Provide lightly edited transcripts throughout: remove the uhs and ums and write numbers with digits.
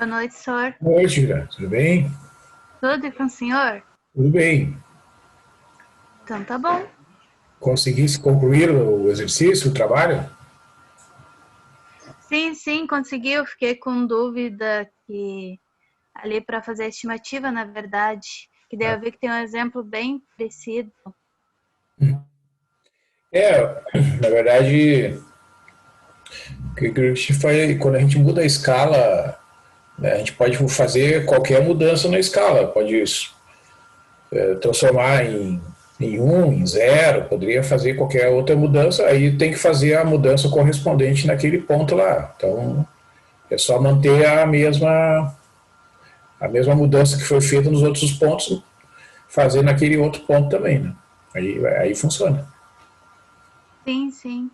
Boa noite, senhor. Boa noite, Gira. Tudo bem? Tudo e com o senhor? Tudo bem. Então tá bom. Conseguisse concluir o exercício, o trabalho? Sim, conseguiu. Fiquei com dúvida que ali para fazer a estimativa, na verdade, que daí eu vi que tem um exemplo bem parecido. É, na verdade, o que a gente faz, quando a gente muda a escala, né, a gente pode fazer qualquer mudança na escala. Pode transformar em um, em zero, poderia fazer qualquer outra mudança, aí tem que fazer a mudança correspondente naquele ponto lá. Então, é só manter a mesma mudança que foi feita nos outros pontos, fazer naquele outro ponto também, né? Aí funciona. Sim.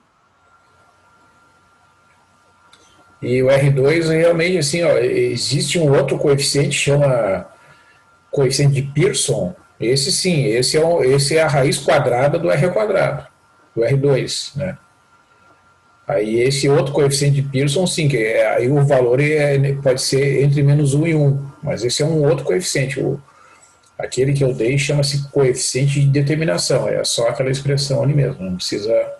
E o R2 realmente, assim, ó, existe um outro coeficiente, chama coeficiente de Pearson. Esse sim, esse é a raiz quadrada do R quadrado, do R2, né? Aí esse outro coeficiente de Pearson, sim, aí o valor pode ser entre -1 e 1, mas esse é um outro coeficiente. Aquele que eu dei chama-se coeficiente de determinação, é só aquela expressão ali mesmo, não precisa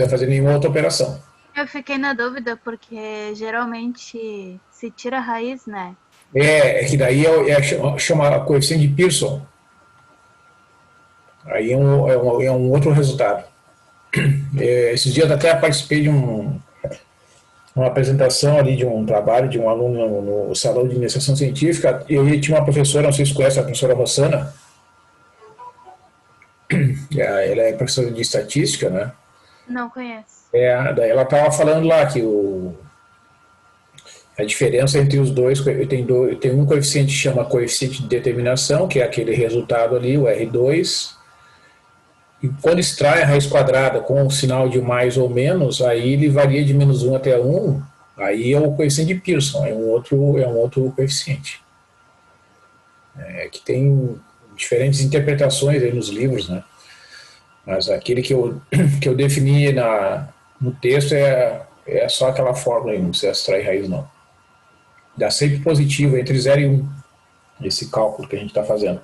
fazer nenhuma outra operação. Eu fiquei na dúvida porque geralmente se tira a raiz, né? Que daí chama coeficiente de Pearson. Aí é um outro resultado. Esses dias até participei de uma apresentação ali de um trabalho de um aluno no Salão de Iniciação Científica, e aí tinha uma professora, não sei se conhece, a professora Rossana. Ela é professora de estatística, né? Não conheço. Daí ela estava falando lá que a diferença entre os dois, tem um coeficiente que chama coeficiente de determinação, que é aquele resultado ali, o R2. E quando extrai a raiz quadrada com um sinal de mais ou menos, aí ele varia de -1 até 1, aí é o coeficiente de Pearson, é um outro coeficiente. Que tem diferentes interpretações aí nos livros, né? Mas aquele que eu defini no texto é só aquela fórmula aí, não precisa extrair raiz não. Dá sempre positivo, entre 0 e 1, esse cálculo que a gente está fazendo.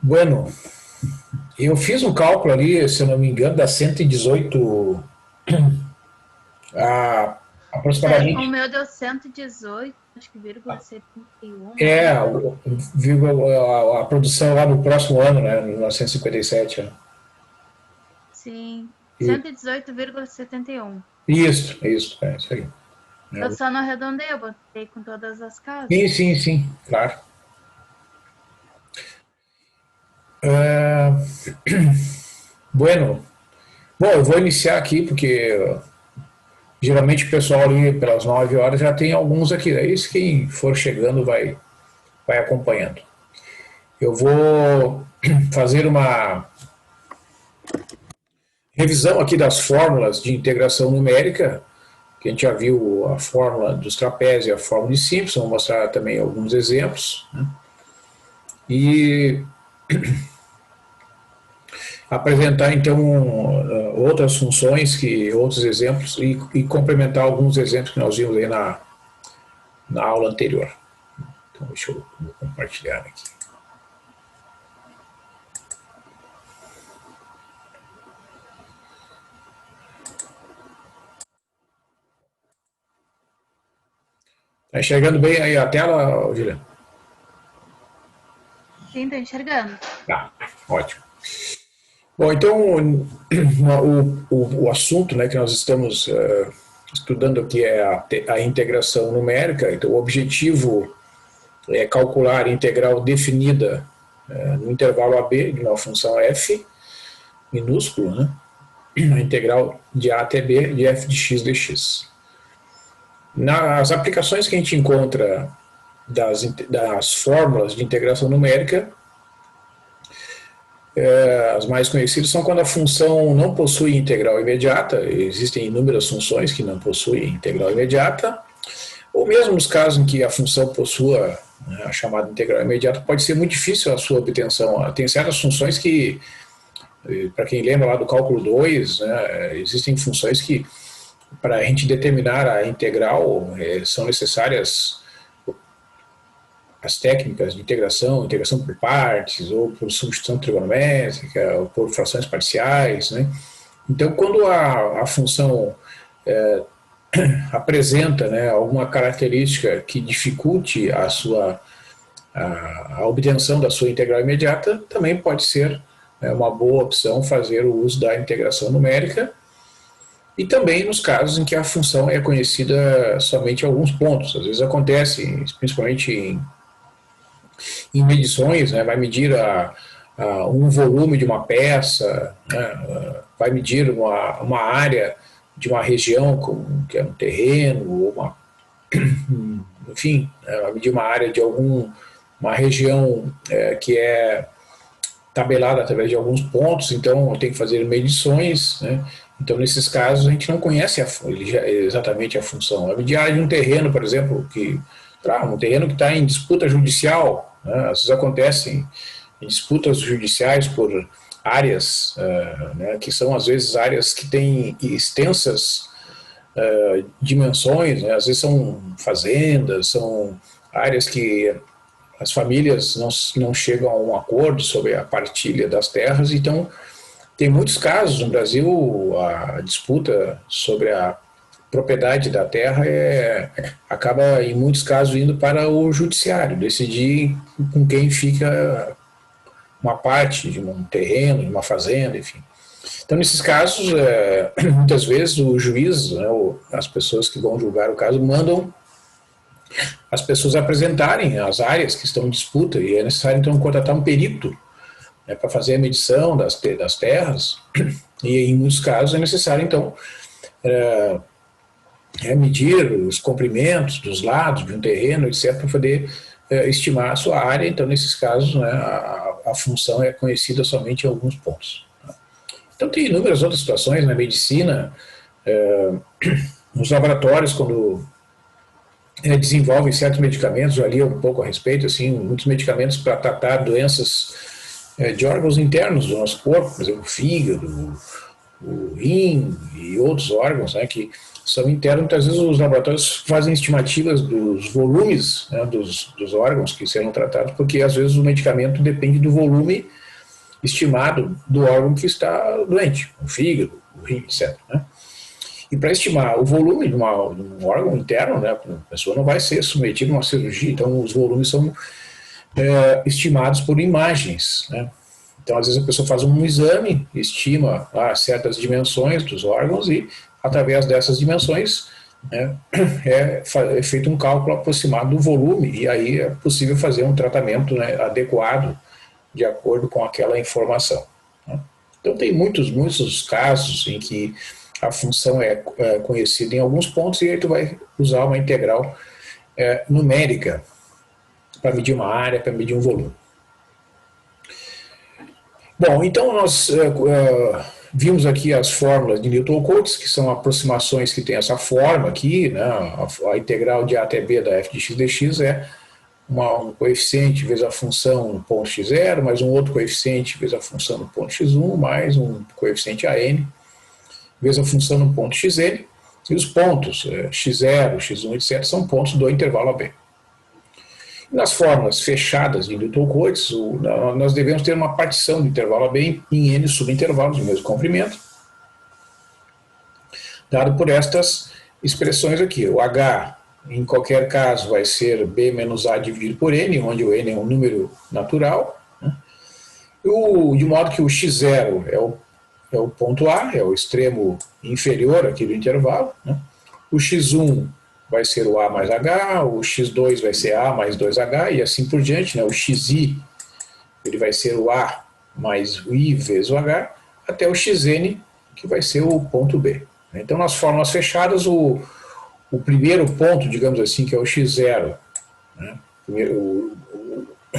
Bueno, eu fiz um cálculo ali, se eu não me engano, dá 118 a, O aproximadamente. meu deu 118, acho que vírgula 71, uma É, coisa assim. a produção lá no próximo ano, né, 1957. Né? Sim, E, 118,71. isso, é isso aí. Eu É. só não arredondei, eu botei com todas as Sim, casas. sim, sim, claro. Ah, bueno, bom, eu vou iniciar aqui porque geralmente o pessoal ali pelas 9 horas já tem alguns aqui. Daí quem for chegando vai acompanhando. Eu vou fazer uma revisão aqui das fórmulas de integração numérica, que a gente já viu a fórmula dos trapézios e a fórmula de Simpson, vou mostrar também alguns exemplos, né? E apresentar então outras funções, outros exemplos e complementar alguns exemplos que nós vimos aí na aula anterior. Então deixa eu compartilhar aqui. Está enxergando bem aí a tela, Juliana? Sim, tô enxergando. Tá, ótimo. Bom, então o assunto, né, que nós estamos estudando aqui é a integração numérica. Então, o objetivo é calcular a integral definida no intervalo AB de uma função f minúsculo, né, a integral de a até b de f de x dx. Nas aplicações que a gente encontra das fórmulas de integração numérica, as mais conhecidas são quando a função não possui integral imediata, existem inúmeras funções que não possuem integral imediata, ou mesmo nos casos em que a função possua, né, a chamada integral imediata, pode ser muito difícil a sua obtenção. Tem certas funções que Para quem lembra lá do cálculo 2, né, existem funções que, para a gente determinar a integral, são necessárias as técnicas de integração por partes, ou por substituição trigonométrica, ou por frações parciais, né? Então, quando a função apresenta, né, alguma característica que dificulte a obtenção da sua integral imediata, também pode ser uma boa opção fazer o uso da integração numérica, e também nos casos em que a função é conhecida somente em alguns pontos. Às vezes acontece, principalmente em medições, né, vai medir um volume de uma peça, né, vai medir uma área de uma região, que é um terreno, ou enfim, vai medir uma área de uma região que é tabelada através de alguns pontos, então tem que fazer medições, né? Então, nesses casos, a gente não conhece exatamente a função. A medir a área de um terreno, por exemplo, um terreno que está em disputa judicial, né? Às vezes acontecem em disputas judiciais por áreas, né, que são às vezes áreas que têm extensas dimensões, né? Às vezes são fazendas, são áreas que as famílias não chegam a um acordo sobre a partilha das terras. Então, tem muitos casos no Brasil, a disputa sobre a propriedade da terra acaba, em muitos casos, indo para o judiciário, decidir com quem fica uma parte de um terreno, de uma fazenda, enfim. Então, nesses casos, muitas vezes o juiz, né, as pessoas que vão julgar o caso, mandam as pessoas apresentarem as áreas que estão em disputa, e é necessário, então, contratar um perito, né, para fazer a medição das terras, e em muitos casos é necessário, então, medir os comprimentos dos lados de um terreno, etc., para poder estimar a sua área. Então, nesses casos, né, a função é conhecida somente em alguns pontos. Então, tem inúmeras outras situações na medicina, nos laboratórios, quando desenvolvem certos medicamentos, já li um pouco a respeito, assim, muitos medicamentos para tratar doenças de órgãos internos do nosso corpo, por exemplo, o fígado, o rim e outros órgãos, né, que são internos. Muitas vezes os laboratórios fazem estimativas dos volumes, né, dos órgãos que serão tratados, porque às vezes o medicamento depende do volume estimado do órgão que está doente, o fígado, o rim, etc., né? E para estimar o volume de um órgão interno, né, a pessoa não vai ser submetida a uma cirurgia, então os volumes são estimados por imagens, né? Então, às vezes a pessoa faz um exame, estima certas dimensões dos órgãos e, através dessas dimensões, né, é feito um cálculo aproximado do volume, e aí é possível fazer um tratamento, né, adequado de acordo com aquela informação, né? Então, tem muitos casos em que a função é conhecida em alguns pontos, e aí tu vai usar uma integral numérica para medir uma área, para medir um volume. Bom, então nós vimos aqui as fórmulas de Newton-Cotes, que são aproximações que têm essa forma aqui, né? A integral de A até B da f de x dx é um coeficiente vezes a função no ponto x0, mais um outro coeficiente vezes a função no ponto x1, mais um coeficiente an, vezes a função no ponto xn, e os pontos x0, x1, etc., são pontos do intervalo AB. Nas fórmulas fechadas de Newton-Cotes, nós devemos ter uma partição do intervalo AB em n subintervalos de mesmo comprimento, dado por estas expressões aqui. O H, em qualquer caso, vai ser B menos A dividido por N, onde o N é um número natural, né? De modo que o x0 é o ponto A, é o extremo inferior aqui do intervalo, né? O x1 vai ser o A mais H, o x2 vai ser A mais 2H, e assim por diante, né? O xi ele vai ser o A mais o I vezes o H, até o xn, que vai ser o ponto B. Então, nas fórmulas fechadas, o primeiro ponto, digamos assim, que é o x0, né?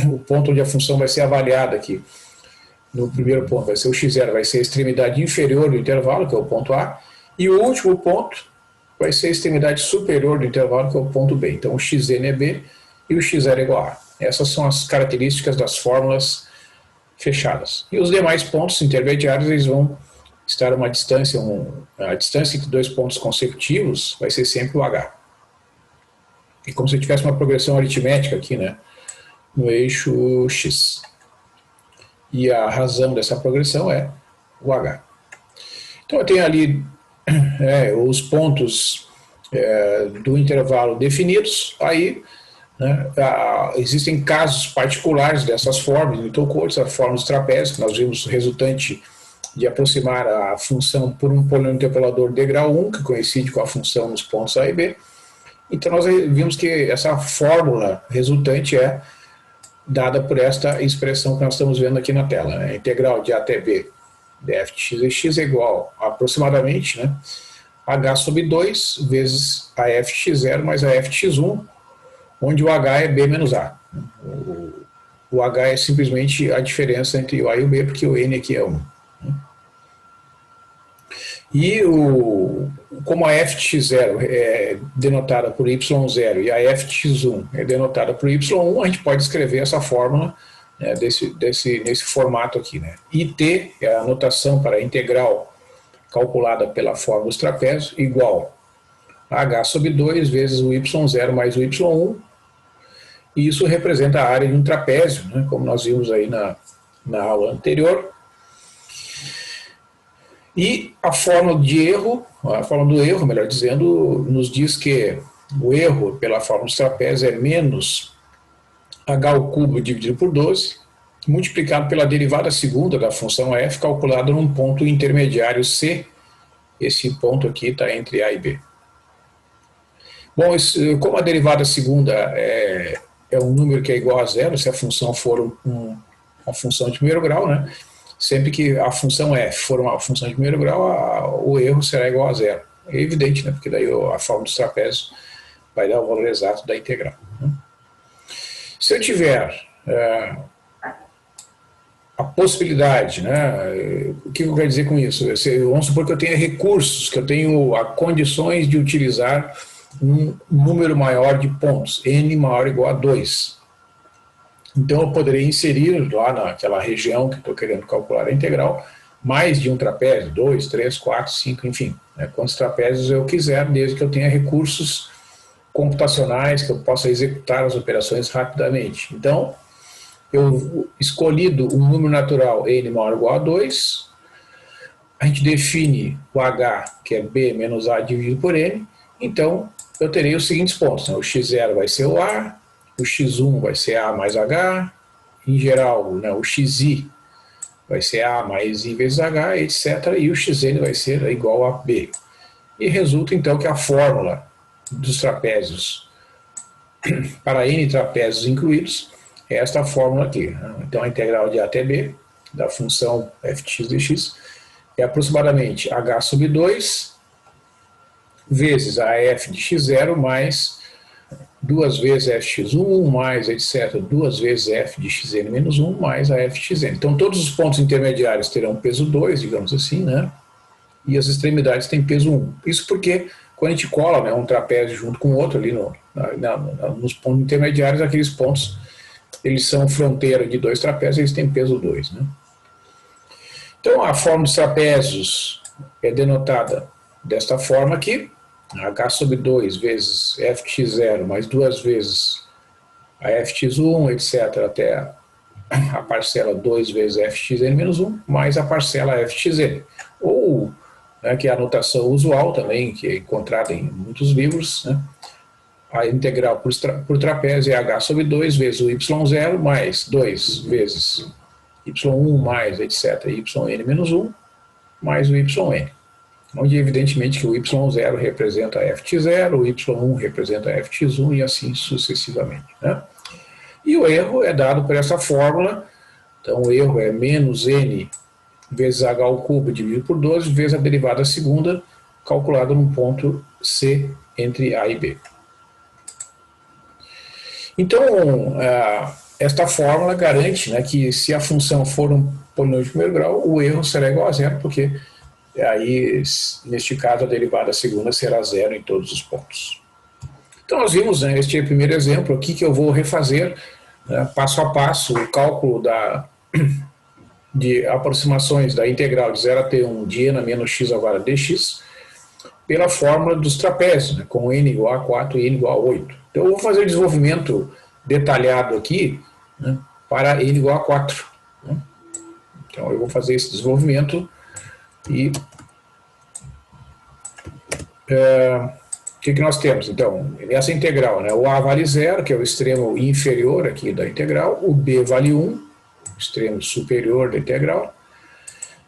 O ponto onde a função vai ser avaliada aqui, no primeiro ponto vai ser o x0, vai ser a extremidade inferior do intervalo, que é o ponto A, e o último ponto vai ser a extremidade superior do intervalo, que é o ponto B. Então, o xn é B e o x0 é igual a A. Essas são as características das fórmulas fechadas. E os demais pontos intermediários eles vão estar a uma distância, a distância entre dois pontos consecutivos vai ser sempre o H. É como se eu tivesse uma progressão aritmética aqui, né, no eixo X. E a razão dessa progressão é o H. Então eu tenho ali os pontos do intervalo definidos, aí né, existem casos particulares dessas formas, Newton-Cotes, a forma dos trapézios, que nós vimos resultante de aproximar a função por um polinômio interpolador de grau 1, que coincide com a função nos pontos A e B. Então nós vimos que essa fórmula resultante é dada por esta expressão que nós estamos vendo aqui na tela. Né? A integral de A até B de f de x e x é igual a, aproximadamente, né, h sobre 2 vezes a f de x0 mais a f de x1, onde o h é b menos a. O h é simplesmente a diferença entre o a e o b, porque o n aqui é 1. E como a f de x0 é denotada por y0 e a f de x1 é denotada por y1, a gente pode escrever essa fórmula, né, nesse formato aqui. Né? IT é a notação para a integral calculada pela fórmula dos trapézios, igual a h sobre 2 vezes o y0 mais o y1, e isso representa a área de um trapézio, né, como nós vimos aí na aula anterior. E a fórmula do erro, melhor dizendo, nos diz que o erro pela fórmula dos trapézios é menos h ao cubo dividido por 12, multiplicado pela derivada segunda da função f, calculada num ponto intermediário C. Esse ponto aqui está entre A e B. Bom, como a derivada segunda é um número que é igual a zero, se a função for uma função de primeiro grau, né? Sempre que a função f for uma função de primeiro grau, o erro será igual a zero. É evidente, né? Porque daí a fórmula dos trapézios vai dar o valor exato da integral. Né? Se eu tiver a possibilidade, né? O que eu quero dizer com isso? Vamos supor que eu tenha recursos, que eu tenho condições de utilizar um número maior de pontos, n maior ou igual a 2. Então eu poderia inserir lá naquela região que estou querendo calcular a integral, mais de um trapézio, 2, 3, 4, 5, enfim, né, quantos trapézios eu quiser, desde que eu tenha recursos computacionais, que eu possa executar as operações rapidamente. Então, eu escolhido um número natural n maior ou igual a 2, a gente define o h, que é b menos a dividido por n, então eu terei os seguintes pontos, né, o x0 vai ser o a, o x1 vai ser A mais H, em geral, né, o xi vai ser A mais I vezes H, etc. E o xn vai ser igual a B. E resulta, então, que a fórmula dos trapézios, para n trapézios incluídos, é esta fórmula aqui. Né? Então, a integral de A até B, da função f de x dx, é aproximadamente H sobre 2, vezes a f de x0 mais 2 vezes f de x1 mais, etc., 2 vezes f de xn menos 1 mais a f de xn. Então, todos os pontos intermediários terão peso 2, digamos assim, né? E as extremidades têm peso 1. Isso porque, quando a gente cola, né, um trapézio junto com o outro ali nos pontos intermediários, aqueles pontos, eles são fronteira de dois trapézios, eles têm peso 2, né? Então, a forma dos trapézios é denotada desta forma aqui, h sobre 2 vezes f de x0 mais 2 vezes a f de x1, etc., até a parcela 2 vezes f de xn menos 1, mais a parcela f de xn. Ou, né, que é a notação usual também, que é encontrada em muitos livros, né, a integral por trapézio é h sobre 2 vezes o y0 mais 2 vezes y1 mais, etc., yn menos 1, mais o yn. Onde, evidentemente, que o y0 representa a f de 0, o y1 representa a f de x1 e assim sucessivamente. Né? E o erro é dado por essa fórmula. Então, o erro é menos n vezes h ao cubo dividido por 12 vezes a derivada segunda, calculada num ponto C entre A e B. Então, esta fórmula garante, né, que se a função for um polinômio de primeiro grau, o erro será igual a zero, porque aí, neste caso, a derivada segunda será zero em todos os pontos. Então, nós vimos, né, este primeiro exemplo aqui, que eu vou refazer, né, passo a passo, o cálculo de aproximações da integral de 0 até 1 de n menos x ao quadrado dx pela fórmula dos trapézios, né, com n igual a 4 e n igual a 8. Então eu vou fazer o desenvolvimento detalhado aqui, né, para n igual a 4. Né. Então eu vou fazer esse desenvolvimento e o que nós temos? Então, essa integral, né, o a vale 0, que é o extremo inferior aqui da integral, o b vale 1, extremo superior da integral,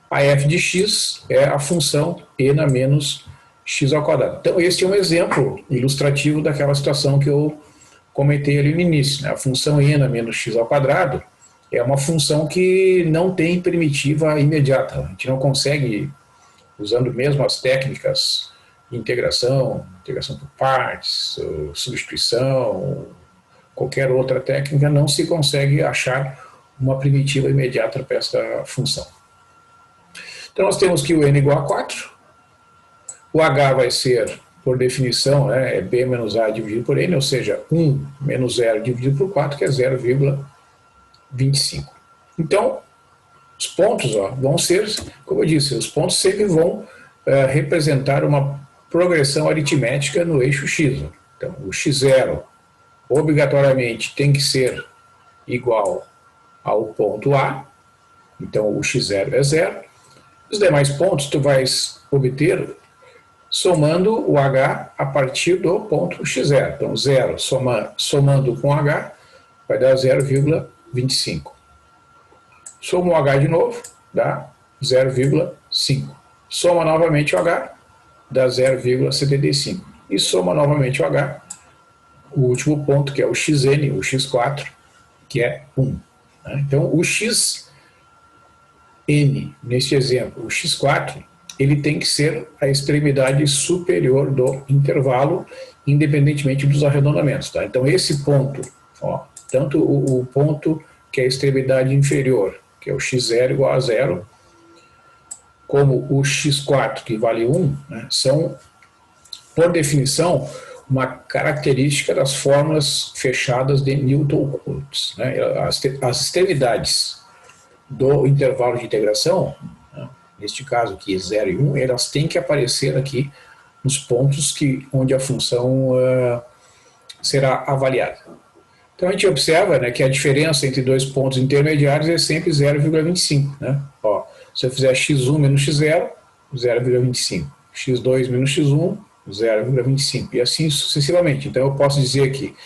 a f de x é a função n menos x ao quadrado. Então, esse é um exemplo ilustrativo daquela situação que eu comentei ali no início, né? A função n menos x ao quadrado é uma função que não tem primitiva imediata. A gente não consegue, usando mesmo as técnicas de integração por partes, substituição, qualquer outra técnica, não se consegue achar uma primitiva imediata para essa função. Então nós temos que o n igual a 4, o h vai ser, por definição, né, é b menos a dividido por n, ou seja, 1 menos 0 dividido por 4, que é 0,25. Então, os pontos vão ser, como eu disse, os pontos sempre vão representar uma progressão aritmética no eixo x. Então, o x0 obrigatoriamente tem que ser igual ao ponto A, então o x0 é 0. Os demais pontos tu vais obter somando o h a partir do ponto x0. Então 0 somando com h vai dar 0,25. Soma o h de novo, dá 0,5. Soma novamente o h, dá 0,75. E soma novamente o h, o último ponto, que é o xn, o x4, que é 1. Então, o xn, neste exemplo, o x4, ele tem que ser a extremidade superior do intervalo, independentemente dos arredondamentos. Tá? Então, esse ponto, tanto o ponto que é a extremidade inferior, que é o x0 igual a 0, como o x4, que vale 1, né, são, por definição, uma característica das fórmulas fechadas de Newton-Cotes. Né? As extremidades do intervalo de integração, né, neste caso aqui 0 e 1, elas têm que aparecer aqui nos pontos onde a função será avaliada. Então a gente observa, né, que a diferença entre dois pontos intermediários é sempre 0,25. Né? Se eu fizer x1 menos x0, 0,25. x2 menos x1, 0,25. E assim sucessivamente. Então eu posso dizer que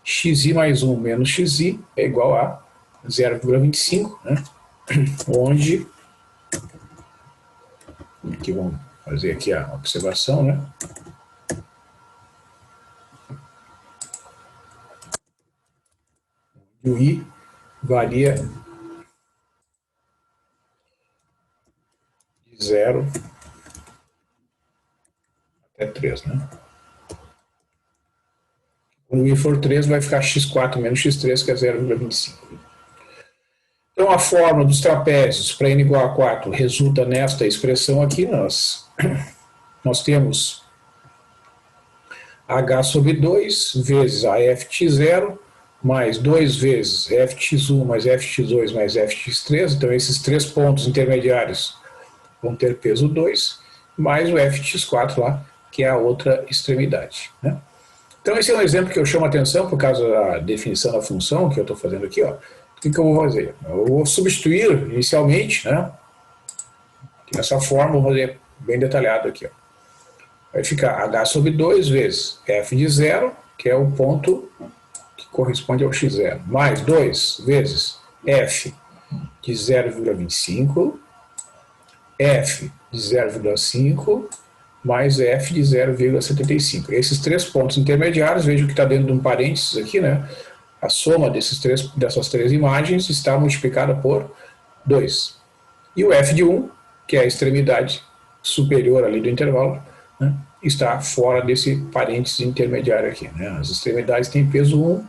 xi mais 1 menos xi é igual a 0,25, né? Onde, aqui vamos fazer aqui a observação, né? O i varia de 0 até 3, né? Quando o i for 3, vai ficar x4 menos x3, que é 0,25. Então, a fórmula dos trapézios para n igual a 4 resulta nesta expressão aqui. Nós temos h sobre 2 vezes a f de x0 mais 2 vezes f de x1 mais f de x2 mais f de x3. Então, esses três pontos intermediários vão ter peso 2, mais o f de x4 lá, que é a outra extremidade. Né? Então, esse é um exemplo que eu chamo a atenção por causa da definição da função que eu estou fazendo aqui. O que eu vou fazer? Eu vou substituir inicialmente, né? Essa fórmula, vou fazer bem detalhado aqui. Vai ficar h sobre 2 vezes f de 0, que é o ponto que corresponde ao x0, mais 2 vezes f de 0,25, f de 0,5, mais f de 0,75. Esses três pontos intermediários, vejo que está dentro de um parênteses aqui, né? A soma dessas três imagens está multiplicada por 2. E o f de 1, que é a extremidade superior ali do intervalo, né, está fora desse parênteses intermediário aqui. Né? As extremidades têm peso 1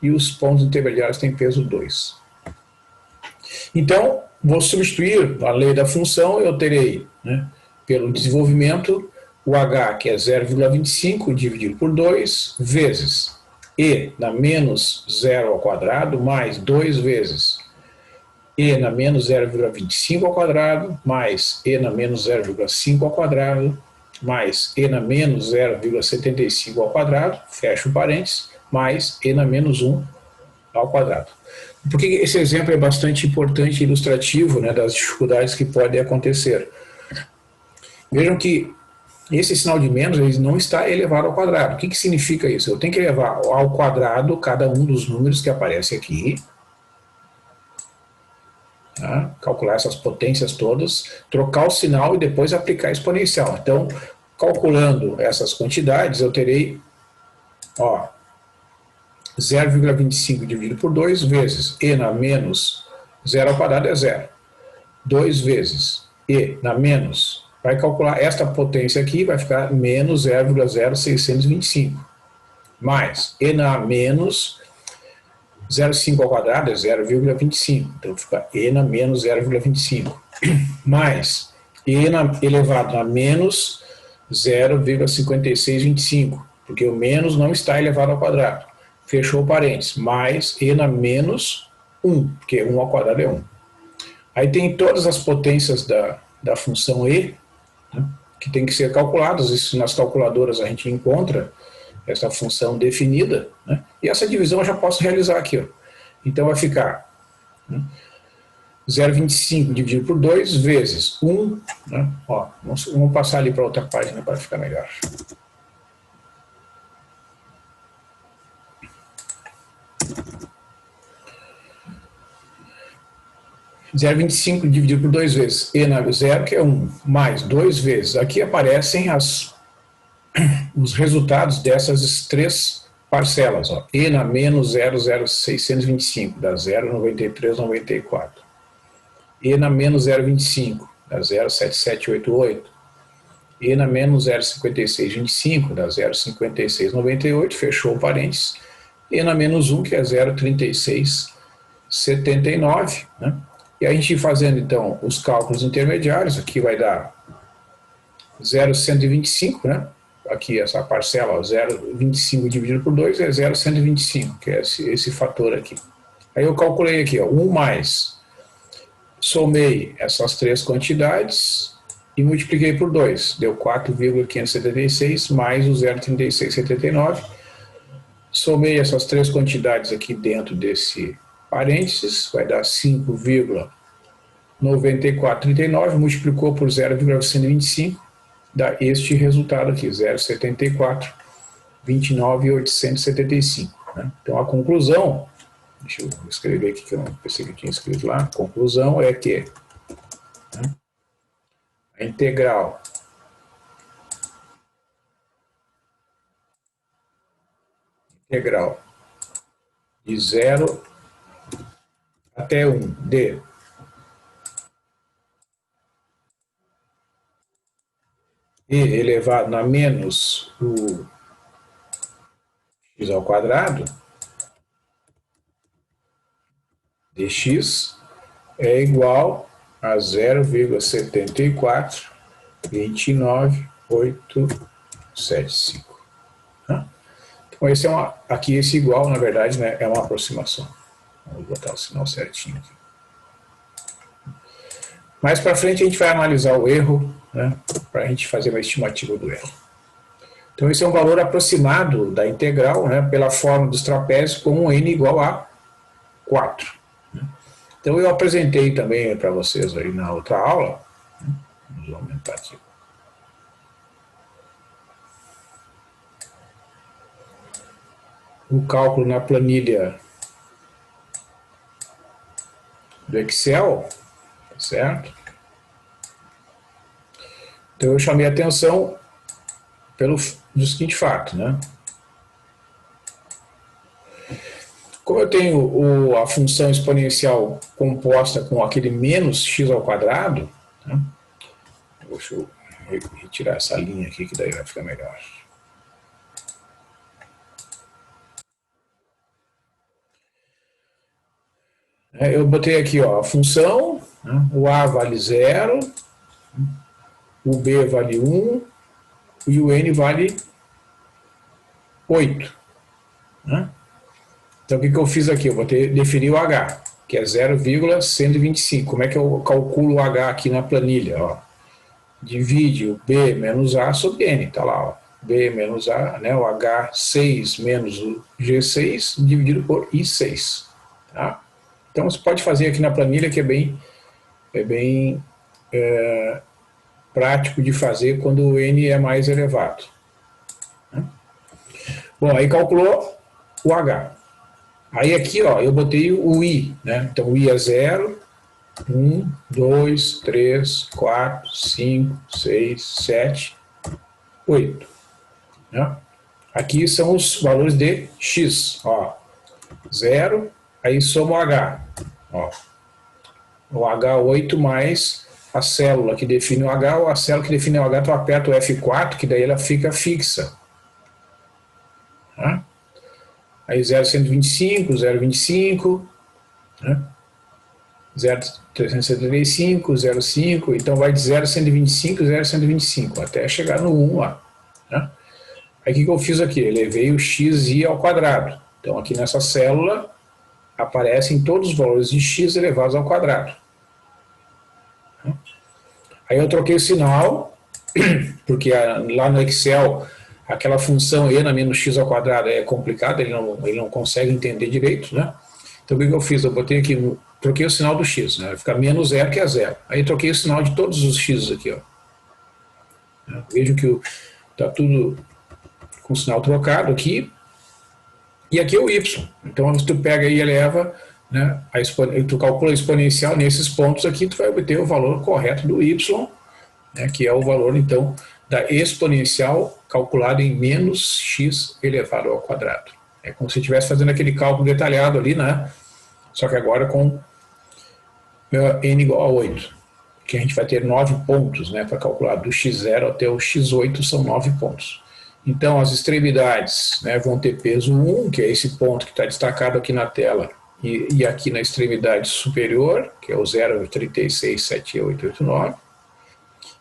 e os pontos intermediários têm peso 2. Então, vou substituir a lei da função, eu terei, né, pelo desenvolvimento, o h, que é 0,25 dividido por 2, vezes e na menos 0 ao quadrado, mais 2 vezes e na menos 0,25 ao quadrado, mais e na menos 0,5 ao quadrado, mais e na menos 0,75 ao quadrado, fecha o parênteses, mais e na menos 1 ao quadrado. Por que esse exemplo é bastante importante e ilustrativo, né, das dificuldades que podem acontecer? Vejam que esse sinal de menos ele não está elevado ao quadrado. O que significa isso? Eu tenho que elevar ao quadrado cada um dos números que aparece aqui, tá? Calcular essas potências todas, trocar o sinal e depois aplicar a exponencial. Então, calculando essas quantidades, eu terei 0,25 dividido por 2 vezes e na menos 0 ao quadrado é 0. 2 vezes e na menos, vai calcular esta potência aqui, vai ficar menos 0,0625. Mais e na menos 0,5 ao quadrado é 0,25. Então fica e na menos 0,25. Mais e elevado a menos 0,5625. Porque o menos não está elevado ao quadrado. Fechou o parênteses, mais e na menos 1, porque 1 ao quadrado é 1. Aí tem todas as potências da função e, né, que tem que ser calculadas. Isso nas calculadoras a gente encontra essa função definida, né, e essa divisão eu já posso realizar aqui. Ó. Então vai ficar, né, 0,25 dividido por 2 vezes 1. Né, ó, vamos passar ali para outra página para ficar melhor. 0,25 dividido por 2 vezes e na 0, que é 1, mais 2 vezes. Aqui aparecem os resultados dessas três parcelas. Ó. E na menos 0,0625, dá 0,9394. E na menos 0,25, dá 0,7788. E na menos 0,5625, dá 0,5698, fechou o parênteses. E na menos 1, que é 0,3679, né? E a gente fazendo, então, os cálculos intermediários, aqui vai dar 0,125, né? Aqui essa parcela, 0,25 dividido por 2 é 0,125, que é esse fator aqui. Aí eu calculei aqui, ó, 1 mais, somei essas três quantidades e multipliquei por 2, deu 4,576 mais o 0,3679. Somei essas três quantidades aqui dentro desse parênteses, vai dar 5,9439, multiplicou por 0,125, dá este resultado aqui, 0,74, 29,875. Né? Então a conclusão, deixa eu escrever aqui que eu não pensei que eu tinha escrito lá, a conclusão é que, né, a integral de 0 até 1 de e elevado a menos o x ao quadrado dx é igual a 0,7429,875. Então esse aqui esse igual, na verdade, né, é uma aproximação. Vamos botar o sinal certinho aqui. Mais para frente a gente vai analisar o erro, né, para a gente fazer uma estimativa do erro. Então esse é um valor aproximado da integral, né, pela forma dos trapézios com n igual a 4. Então eu apresentei também para vocês aí na outra aula, vamos aumentar aqui. O cálculo na planilha do Excel, certo? Então eu chamei a atenção do seguinte fato, né? Como eu tenho a função exponencial composta com aquele menos x ao quadrado, né? Deixa eu retirar essa linha aqui que daí vai ficar melhor. Eu botei aqui, ó, a função, né? O a vale 0, o b vale 1 e o n vale 8. Né? Então o que eu fiz aqui? Eu vou definir o h. que é 0,125. Como é que eu calculo o H aqui na planilha? Ó? Divide o B menos A sobre N, tá lá, ó. B menos A, né, o H6 menos o G6 dividido por I6. Tá? Então você pode fazer aqui na planilha, que é bem prático de fazer quando o N é mais elevado. Bom, aí calculou o H. Aí aqui, ó, eu botei o I, né? Então o I é 0, 1, 2, 3, 4, 5, 6, 7, 8. Né? Aqui são os valores de X, ó. 0, aí soma o H, ó. O H8 mais a célula que define o H, ou a célula que define o H, tu aperta o F4, que daí ela fica fixa. Tá? Aí 0,125, 0,25, né? 0,375, 0,5, então vai de 0,125, 0,125, até chegar no 1 lá. Né? Aí o que eu fiz aqui? Elevei o xi ao quadrado. Então aqui nessa célula aparecem todos os valores de x elevados ao quadrado. Aí eu troquei o sinal, porque lá no Excel aquela função e menos x ao quadrado é complicada, ele não consegue entender direito, né? Então o que eu fiz? Eu botei aqui, troquei o sinal do x, né? Fica menos 0 que é 0. Aí troquei o sinal de todos os x aqui, ó. Vejo que está tudo com o sinal trocado aqui. E aqui é o y. Então se tu pega e eleva, né, tu calcula a exponencial nesses pontos aqui, tu vai obter o valor correto do y, né, que é o valor então da exponencial calculado em menos x elevado ao quadrado. É como se estivesse fazendo aquele cálculo detalhado ali, né? Só que agora com n igual a 8, que a gente vai ter 9 pontos, né, para calcular do x0 até o x8 são 9 pontos. Então as extremidades, né, vão ter peso 1, que é esse ponto que está destacado aqui na tela, e aqui na extremidade superior, que é o 0,367889.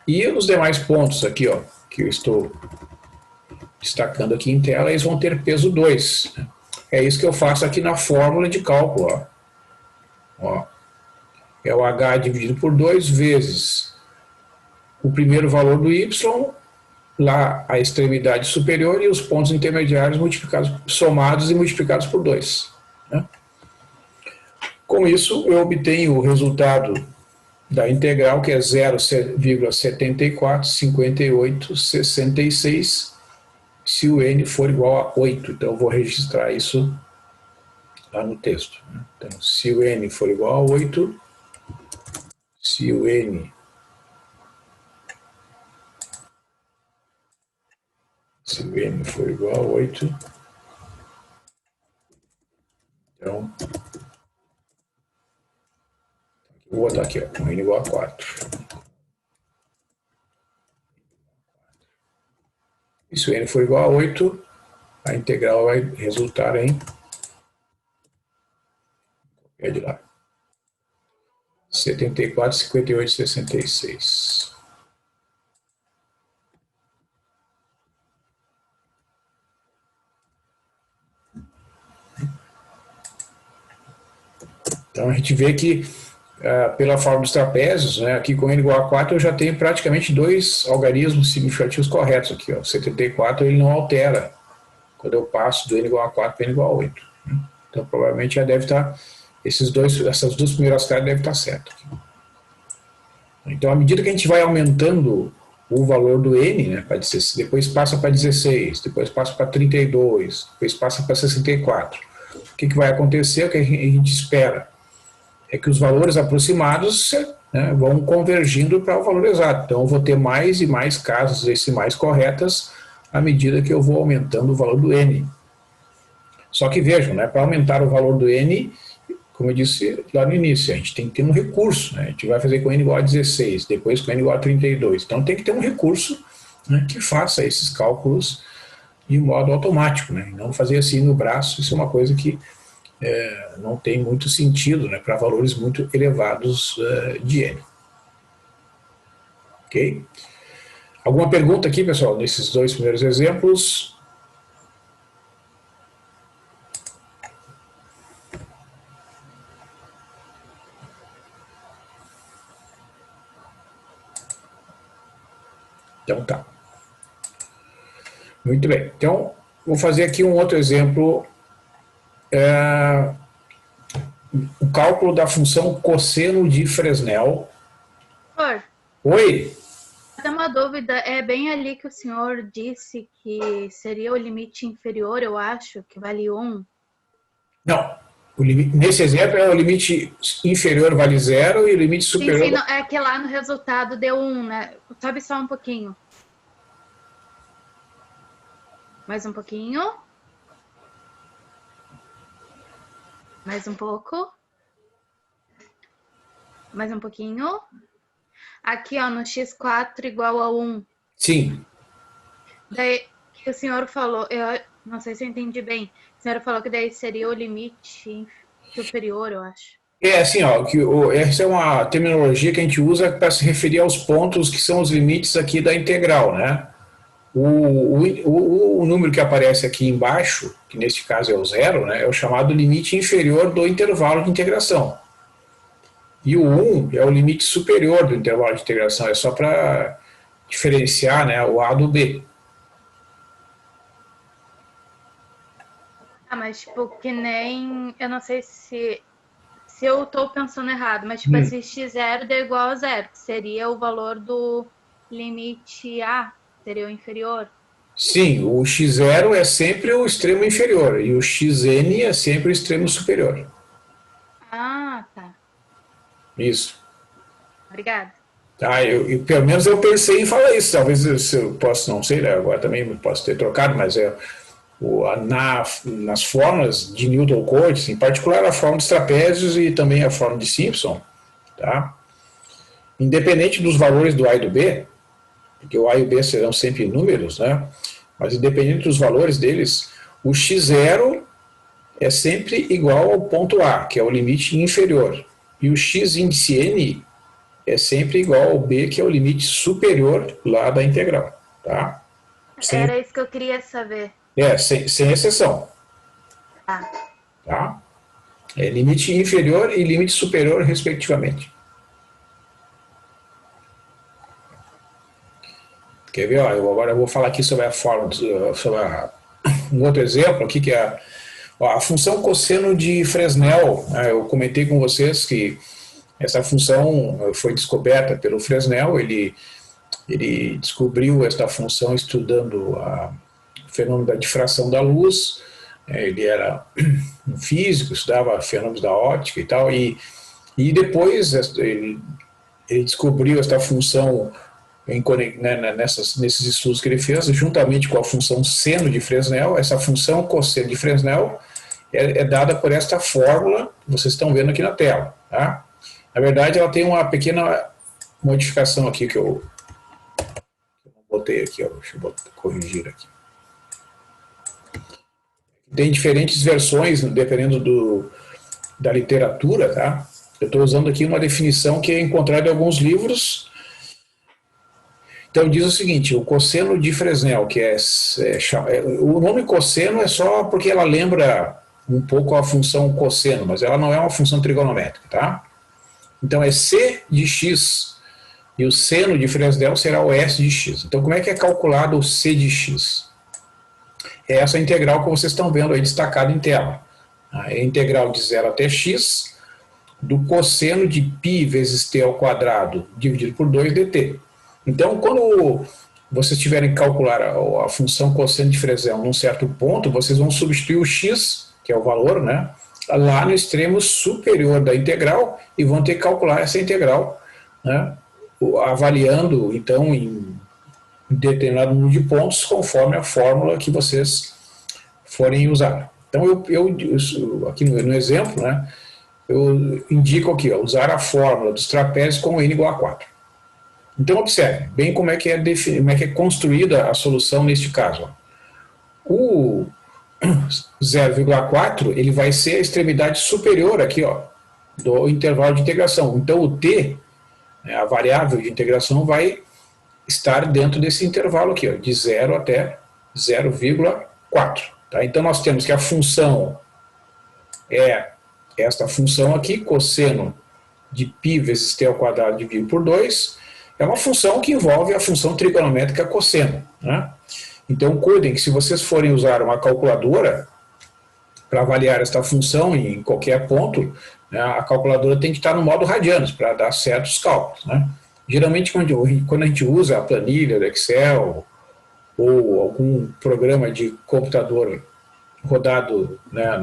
E os demais pontos aqui, ó, que eu estou destacando aqui em tela, eles vão ter peso 2. Né? É isso que eu faço aqui na fórmula de cálculo. Ó. Ó. É o H dividido por 2 vezes o primeiro valor do Y, lá a extremidade superior, e os pontos intermediários somados e multiplicados por 2. Né? Com isso, eu obtenho o resultado da integral, que é 0,745866, se o n for igual a 8. Então, eu vou registrar isso lá no texto. Então, se o n for igual a 8, se o n for igual a 8, então, vou botar aqui, ó, n igual a 4. E se o n for igual a 8, a integral vai resultar em, é de lá, 74,58,66. Então a gente vê que pela forma dos trapézios, né, aqui com n igual a 4 eu já tenho praticamente dois algarismos significativos corretos aqui. Ó. 74 ele não altera quando eu passo do n igual a 4 para n igual a 8. Né? Então provavelmente já deve estar, essas duas primeiras caras devem estar certas. Então à medida que a gente vai aumentando o valor do n, né, depois passa para 16, depois passa para 32, depois passa para 64. O que vai acontecer? O que a gente espera é que os valores aproximados, né, vão convergindo para o valor exato. Então eu vou ter mais e mais casas decimais corretas à medida que eu vou aumentando o valor do n. Só que vejam, né, para aumentar o valor do n, como eu disse lá no início, a gente tem que ter um recurso. Né, a gente vai fazer com n igual a 16, depois com n igual a 32. Então tem que ter um recurso, né, que faça esses cálculos de modo automático. Né, não fazer assim no braço, isso é uma coisa que não tem muito sentido, né, para valores muito elevados de n. Ok? Alguma pergunta aqui, pessoal, nesses dois primeiros exemplos? Muito bem. Então, vou fazer aqui um outro exemplo. O cálculo da função cosseno de Fresnel. Por, Oi? tem uma dúvida, é bem ali que o senhor disse que seria o limite inferior, eu acho, que vale 1. Não. Nesse exemplo, é o limite inferior vale 0 e o limite Sim, superior... sim, não, é que lá no resultado deu 1, né? Sobe só um pouquinho. Mais um pouquinho. Mais um pouco. Mais um pouquinho. Aqui, ó, no x4 igual a 1. Sim. Daí, que o senhor falou, eu não sei se eu entendi bem. O senhor falou que daí seria o limite superior, eu acho. É assim, ó, essa é uma terminologia que a gente usa para se referir aos pontos que são os limites aqui da integral, né? O número que aparece aqui embaixo, que neste caso é o zero, né, é o chamado limite inferior do intervalo de integração. E o 1 é o limite superior do intervalo de integração, é só para diferenciar, né, o A do B. Ah, mas tipo, que nem. Eu não sei se eu tô pensando errado, mas tipo, esse x0 deu igual a zero, que seria o valor do limite A, seria o inferior. Sim, o x0 é sempre o extremo inferior e o xn é sempre o extremo superior. Ah, tá. Isso. Obrigada. Tá, pelo menos eu pensei em falar isso. Talvez eu possa, não sei, né, agora também posso ter trocado, mas nas fórmulas de Newton-Cotes, em particular a fórmula dos trapézios e também a fórmula de Simpson, tá? Independente dos valores do A e do B, porque o A e o B serão sempre números, né? Mas independente dos valores deles, o x0 é sempre igual ao ponto A, que é o limite inferior. E o x índice n é sempre igual ao b, que é o limite superior lá da integral. Tá? Era isso que eu queria saber. Sem exceção. Tá. Tá? É limite inferior e limite superior, respectivamente. Quer ver? Ó, agora eu vou falar aqui sobre a forma, sobre um outro exemplo aqui, que é a função cosseno de Fresnel. Né? Eu comentei com vocês que essa função foi descoberta pelo Fresnel, ele descobriu esta função estudando o fenômeno da difração da luz. Ele era um físico, estudava fenômenos da óptica e tal, e depois ele descobriu esta função nesses estudos que ele fez, juntamente com a função seno de Fresnel. Essa função cosseno de Fresnel é dada por esta fórmula que vocês estão vendo aqui na tela. Tá? Na verdade, ela tem uma pequena modificação aqui que eu botei aqui, ó, deixa eu corrigir aqui. Tem diferentes versões, dependendo da literatura, tá? Eu estou usando aqui uma definição que é encontrada em alguns livros. Então diz o seguinte: o cosseno de Fresnel, o nome cosseno é só porque ela lembra um pouco a função cosseno, mas ela não é uma função trigonométrica, tá? Então é C de x e o seno de Fresnel será o S de x. Então como é que é calculado o C de x? É essa integral que vocês estão vendo aí destacada em tela. É a integral de 0 até x do cosseno de π vezes t ao quadrado dividido por 2 dt. Então, quando vocês tiverem que calcular a função cosseno de Fresnel num certo ponto, vocês vão substituir o x, que é o valor, né, lá no extremo superior da integral e vão ter que calcular essa integral, né, avaliando, então, em determinado número de pontos, conforme a fórmula que vocês forem usar. Então, aqui no exemplo, né, eu indico aqui, ó, usar a fórmula dos trapézios com n igual a 4. Então, observe bem como é que é construída a solução neste caso. O 0,4 ele vai ser a extremidade superior aqui, ó, do intervalo de integração. Então, o t, né, a variável de integração, vai estar dentro desse intervalo aqui, ó, de 0 até 0,4. Tá? Então, nós temos que a função é esta função aqui, cosseno de π vezes t ao quadrado dividido por 2, é uma função que envolve a função trigonométrica cosseno. Né? Então, cuidem que se vocês forem usar uma calculadora para avaliar esta função em qualquer ponto, né, a calculadora tem que estar no modo radianos para dar certos cálculos, né? Geralmente, quando a gente usa a planilha do Excel ou algum programa de computador rodado, né,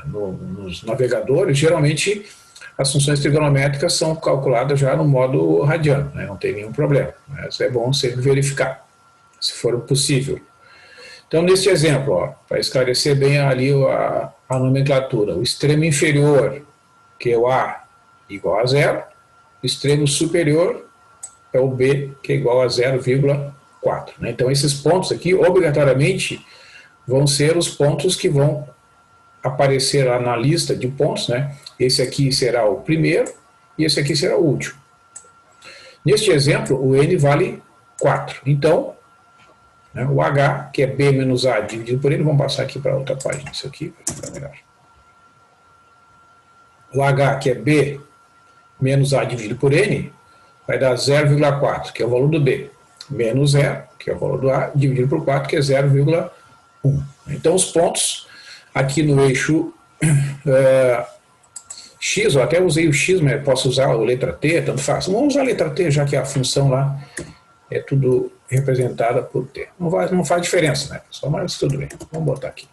nos navegadores, geralmente as funções trigonométricas são calculadas já no modo radiano, né, não tem nenhum problema. Né, isso é bom sempre verificar, se for possível. Então, neste exemplo, para esclarecer bem ali a nomenclatura, o extremo inferior, que é o A, igual a zero, o extremo superior é o B, que é igual a 0,4. Né? Então, esses pontos aqui, obrigatoriamente, vão ser os pontos que vão aparecer lá na lista de pontos. Né? Esse aqui será o primeiro e esse aqui será o último. Neste exemplo, o N vale 4. Então, né, o H, que é B menos A dividido por N, vamos passar aqui para outra página, isso aqui vai ficar melhor. O H, que é B menos A dividido por N, vai dar 0,4, que é o valor do B, menos 0, que é o valor do A, dividido por 4, que é 0,1. Então, os pontos aqui no eixo X, eu até usei o X, mas posso usar a letra T, tanto faz. Vamos usar a letra T, já que a função lá é tudo representada por T. Não faz diferença, né, pessoal? Mas tudo bem. Vamos botar aqui.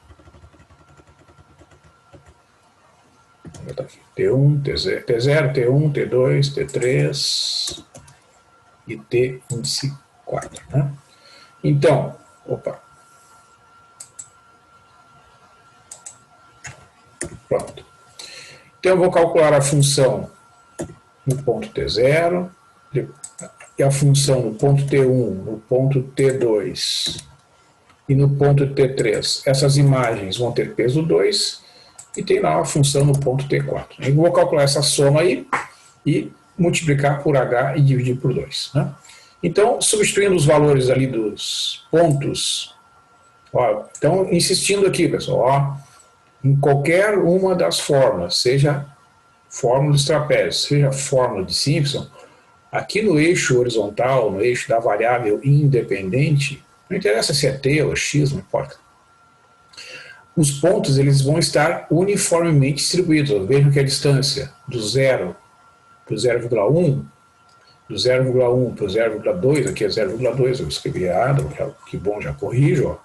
Vamos botar aqui. T1, T0, T1, T2, T3 e T índice 4. Né? Então, pronto. Então, eu vou calcular a função no ponto T0, e a função no ponto T1, no ponto T2 e no ponto T3. Essas imagens vão ter peso 2 e tem lá a função no ponto T4. Eu vou calcular essa soma aí e multiplicar por H e dividir por 2. Né? Então, substituindo os valores ali dos pontos, ó, então, insistindo aqui, pessoal, ó, em qualquer uma das fórmulas, seja fórmula dos trapézios, seja fórmula de Simpson, aqui no eixo horizontal, no eixo da variável independente, não interessa se é T ou X, não importa. Os pontos eles vão estar uniformemente distribuídos. Vejam que a distância do 0 para o 0,1, do 0,1 para o 0,2, aqui é 0,2, eu escrevi errado, que bom, já corrijo, ó.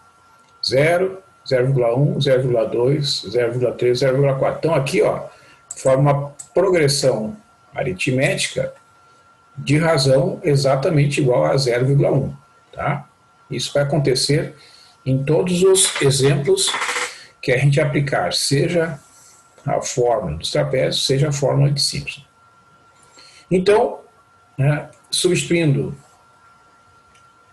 0, 0,1, 0,2, 0,3, 0,4. Então aqui, ó, forma uma progressão aritmética de razão exatamente igual a 0,1. Tá? Isso vai acontecer em todos os exemplos que a gente aplicar, seja a fórmula dos trapézios, seja a fórmula de Simpson. Então, né, substituindo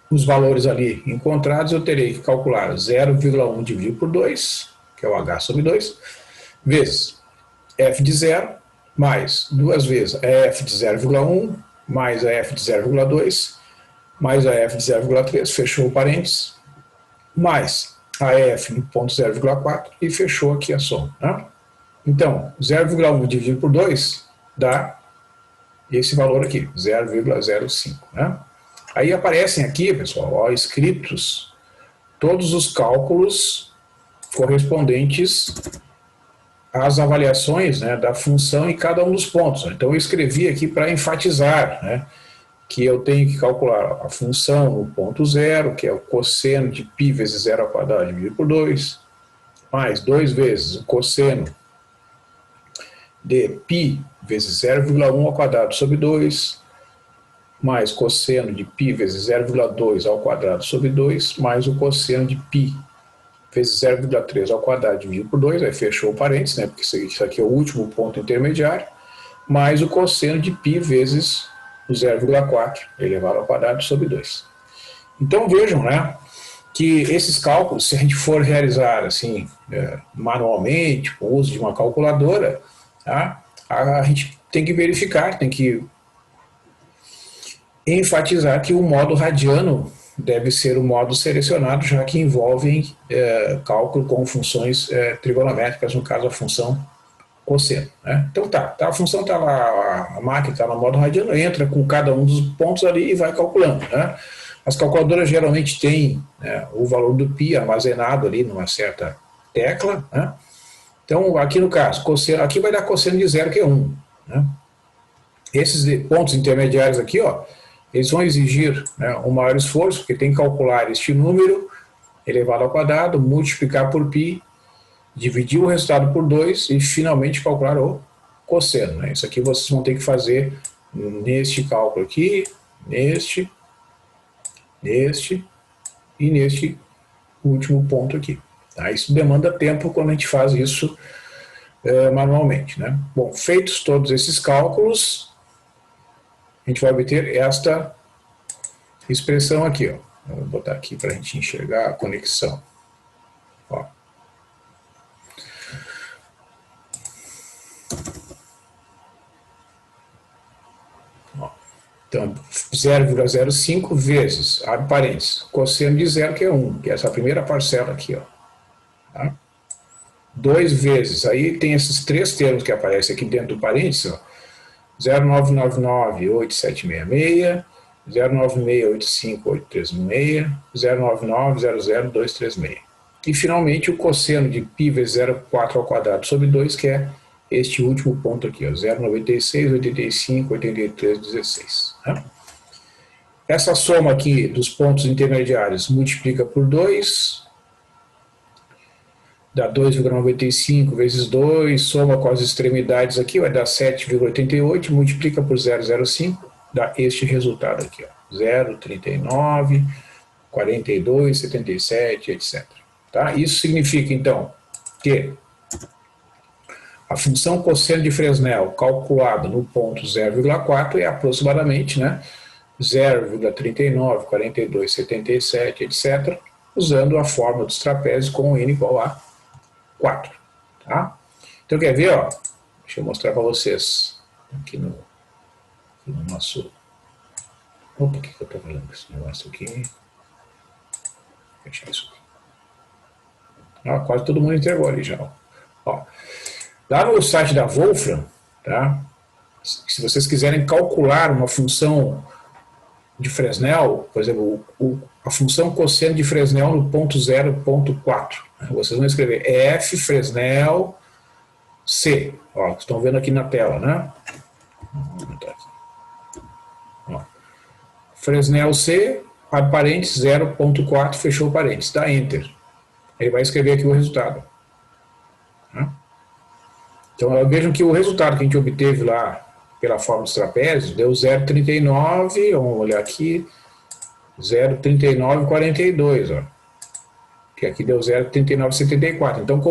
os valores ali encontrados, eu terei que calcular 0,1 dividido por 2, que é o H sobre 2, vezes f de 0, mais duas vezes a f de 0,1, mais a f de 0,2, mais a f de 0,3, fechou o parênteses, mais a f no ponto 0,4 e fechou aqui a soma. Né? Então, 0,1 dividido por 2 dá esse valor aqui, 0,05. Né? Aí aparecem aqui, pessoal, ó, escritos todos os cálculos correspondentes às avaliações, né, da função em cada um dos pontos. Então eu escrevi aqui para enfatizar, né, que eu tenho que calcular a função no ponto 0, que é o cosseno de π vezes 0 ao quadrado dividido por 2, mais 2 vezes o cosseno de π vezes 0,1 ao quadrado sobre 2, mais cosseno de π vezes 0,2 ao quadrado sobre 2, mais o cosseno de π vezes 0,3 ao quadrado dividido por 2, aí fechou o parênteses, né, porque isso aqui é o último ponto intermediário, mais o cosseno de π vezes o 0,4 elevado ao quadrado sobre 2. Então vejam, né, que esses cálculos, se a gente for realizar assim, manualmente, com o uso de uma calculadora, tá, a gente tem que verificar, tem que enfatizar que o modo radiano deve ser o modo selecionado, já que envolvem cálculo com funções trigonométricas, no caso a função cosseno. Né? Então a função está lá, a máquina está no modo radiano, entra com cada um dos pontos ali e vai calculando. Né? As calculadoras geralmente têm, né, o valor do π armazenado ali numa certa tecla, né? Então, aqui no caso, cosseno, aqui vai dar cosseno de zero, que é 1. Né? Esses pontos intermediários aqui, ó, eles vão exigir, né, um maior esforço, porque tem que calcular este número elevado ao quadrado, multiplicar por π, dividir o resultado por 2 e finalmente calcular o cosseno. Né? Isso aqui vocês vão ter que fazer neste cálculo aqui, neste e neste último ponto aqui. Tá? Isso demanda tempo quando a gente faz isso manualmente. Né? Bom, feitos todos esses cálculos, a gente vai obter esta expressão aqui. Ó. Eu vou botar aqui para a gente enxergar a conexão. Ó. Então, 0,05 vezes, abre parênteses, cosseno de zero, que é 1, que é essa primeira parcela aqui. Ó. Tá? 2 vezes, aí tem esses três termos que aparecem aqui dentro do parênteses, ó. 0999866, 096858316, 099000236. E finalmente o cosseno de π vezes 0,4 ao quadrado sobre 2, que é este último ponto aqui, 0,96, 85, 83, 16. Né? Essa soma aqui dos pontos intermediários multiplica por 2, dá 2,95 vezes 2, soma com as extremidades aqui, vai dar 7,88, multiplica por 0,05, dá este resultado aqui, 0,39, 42, 77, etc. Tá? Isso significa, então, que a função cosseno de Fresnel calculada no ponto 0,4 é aproximadamente, né, 0,39, 42, 77, etc., usando a fórmula dos trapézios com n igual a 4. Tá? Então, quer ver? Ó, deixa eu mostrar para vocês aqui no nosso... Opa, o que eu estou falando com esse negócio aqui? Vou fechar isso aqui. Ó, quase todo mundo entregou ali já. Ó. Lá no site da Wolfram, tá? Se vocês quiserem calcular uma função de Fresnel, por exemplo, a função cosseno de Fresnel no ponto 0,4, né? Vocês vão escrever f Fresnel c. Ó, estão vendo aqui na tela, né? Ó. Fresnel c, abre parênteses, 0,4, fechou parênteses, dá Enter. Ele vai escrever aqui o resultado. Né? Então, vejam que o resultado que a gente obteve lá pela fórmula dos trapézios deu 0,39, vamos olhar aqui, 0,3942, ó. Que aqui deu 0,3974. Então,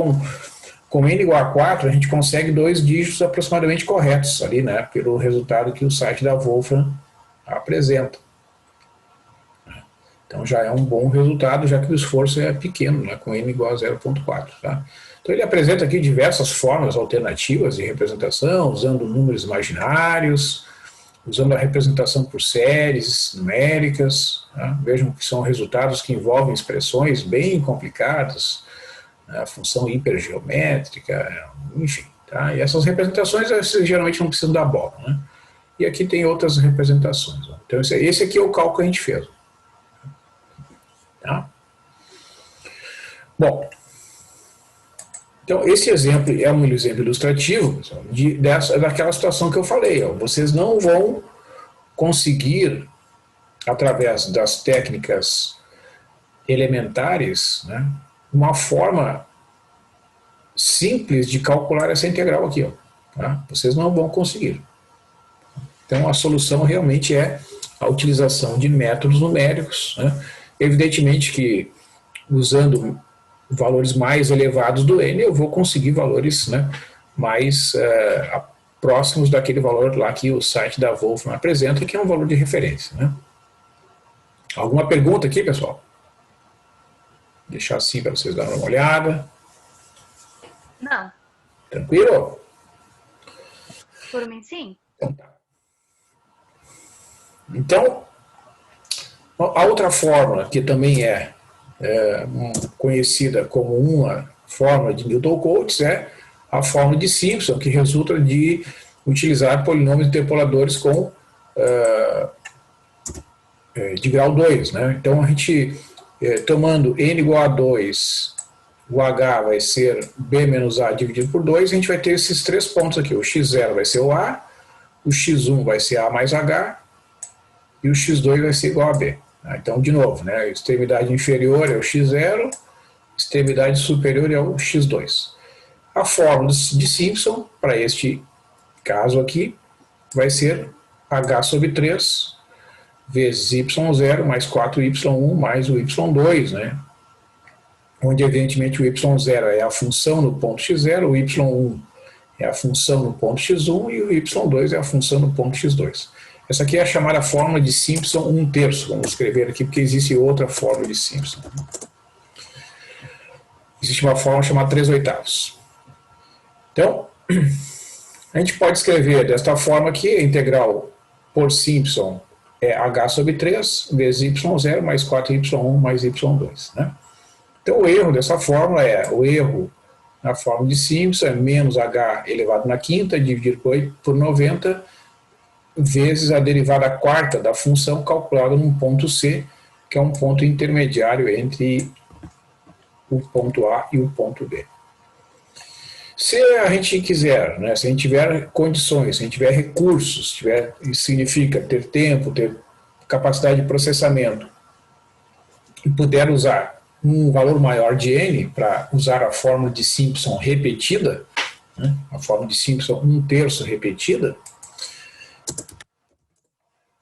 com n igual a 4, a gente consegue 2 dígitos aproximadamente corretos ali, né, pelo resultado que o site da Wolfram apresenta. Então, já é um bom resultado, já que o esforço é pequeno, né, com n igual a 0,4, tá? Então ele apresenta aqui diversas formas alternativas de representação, usando números imaginários, usando a representação por séries numéricas. Né? Vejam que são resultados que envolvem expressões bem complicadas, né? Função hipergeométrica, enfim. Tá? E essas representações geralmente não precisam dar bola. Né? E aqui tem outras representações. Ó. Então esse aqui é o cálculo que a gente fez. Tá? Bom, então esse exemplo é um exemplo ilustrativo daquela situação que eu falei. Ó. Vocês não vão conseguir, através das técnicas elementares, né, uma forma simples de calcular essa integral aqui. Ó, tá? Vocês não vão conseguir. Então a solução realmente é a utilização de métodos numéricos, né? Evidentemente que usando valores mais elevados do n, eu vou conseguir valores, né, mais próximos daquele valor lá que o site da Wolfram apresenta, que é um valor de referência. Né? Alguma pergunta aqui, pessoal? Vou deixar assim para vocês darem uma olhada. Não. Tranquilo? Por mim, sim. Então, tá. Então, a outra fórmula, que também é conhecida como uma fórmula de Newton-Cotes, é a fórmula de Simpson, que resulta de utilizar polinômios interpoladores com de grau 2, né? Então a gente, tomando n igual a 2, o h vai ser b menos a dividido por 2, a gente vai ter esses 3 pontos aqui. O x0 vai ser o a, o x1 vai ser a mais h, e o x2 vai ser igual a b. Então, de novo, né? A extremidade inferior é o x0, extremidade superior é o x2. A fórmula de Simpson, para este caso aqui, vai ser h sobre 3 vezes y0 mais 4y1 mais o y2, né? Onde, evidentemente, o y0 é a função no ponto x0, o y1 é a função no ponto x1 e o y2 é a função no ponto x2. Essa aqui é a chamada fórmula de Simpson 1/3. Vamos escrever aqui porque existe outra fórmula de Simpson. Existe uma fórmula chamada 3/8. Então, a gente pode escrever desta forma aqui, a integral por Simpson é h sobre 3 vezes y0 mais 4y1 mais y2. Né? Então, o erro dessa fórmula o erro na fórmula de Simpson é menos h elevado na quinta dividido por 90 vezes a derivada quarta da função calculada num ponto C, que é um ponto intermediário entre o ponto A e o ponto B. Se a gente quiser, né, se a gente tiver condições, se a gente tiver recursos, isso significa ter tempo, ter capacidade de processamento, e puder usar um valor maior de n para usar a fórmula de Simpson repetida, né, a fórmula de Simpson 1/3 repetida,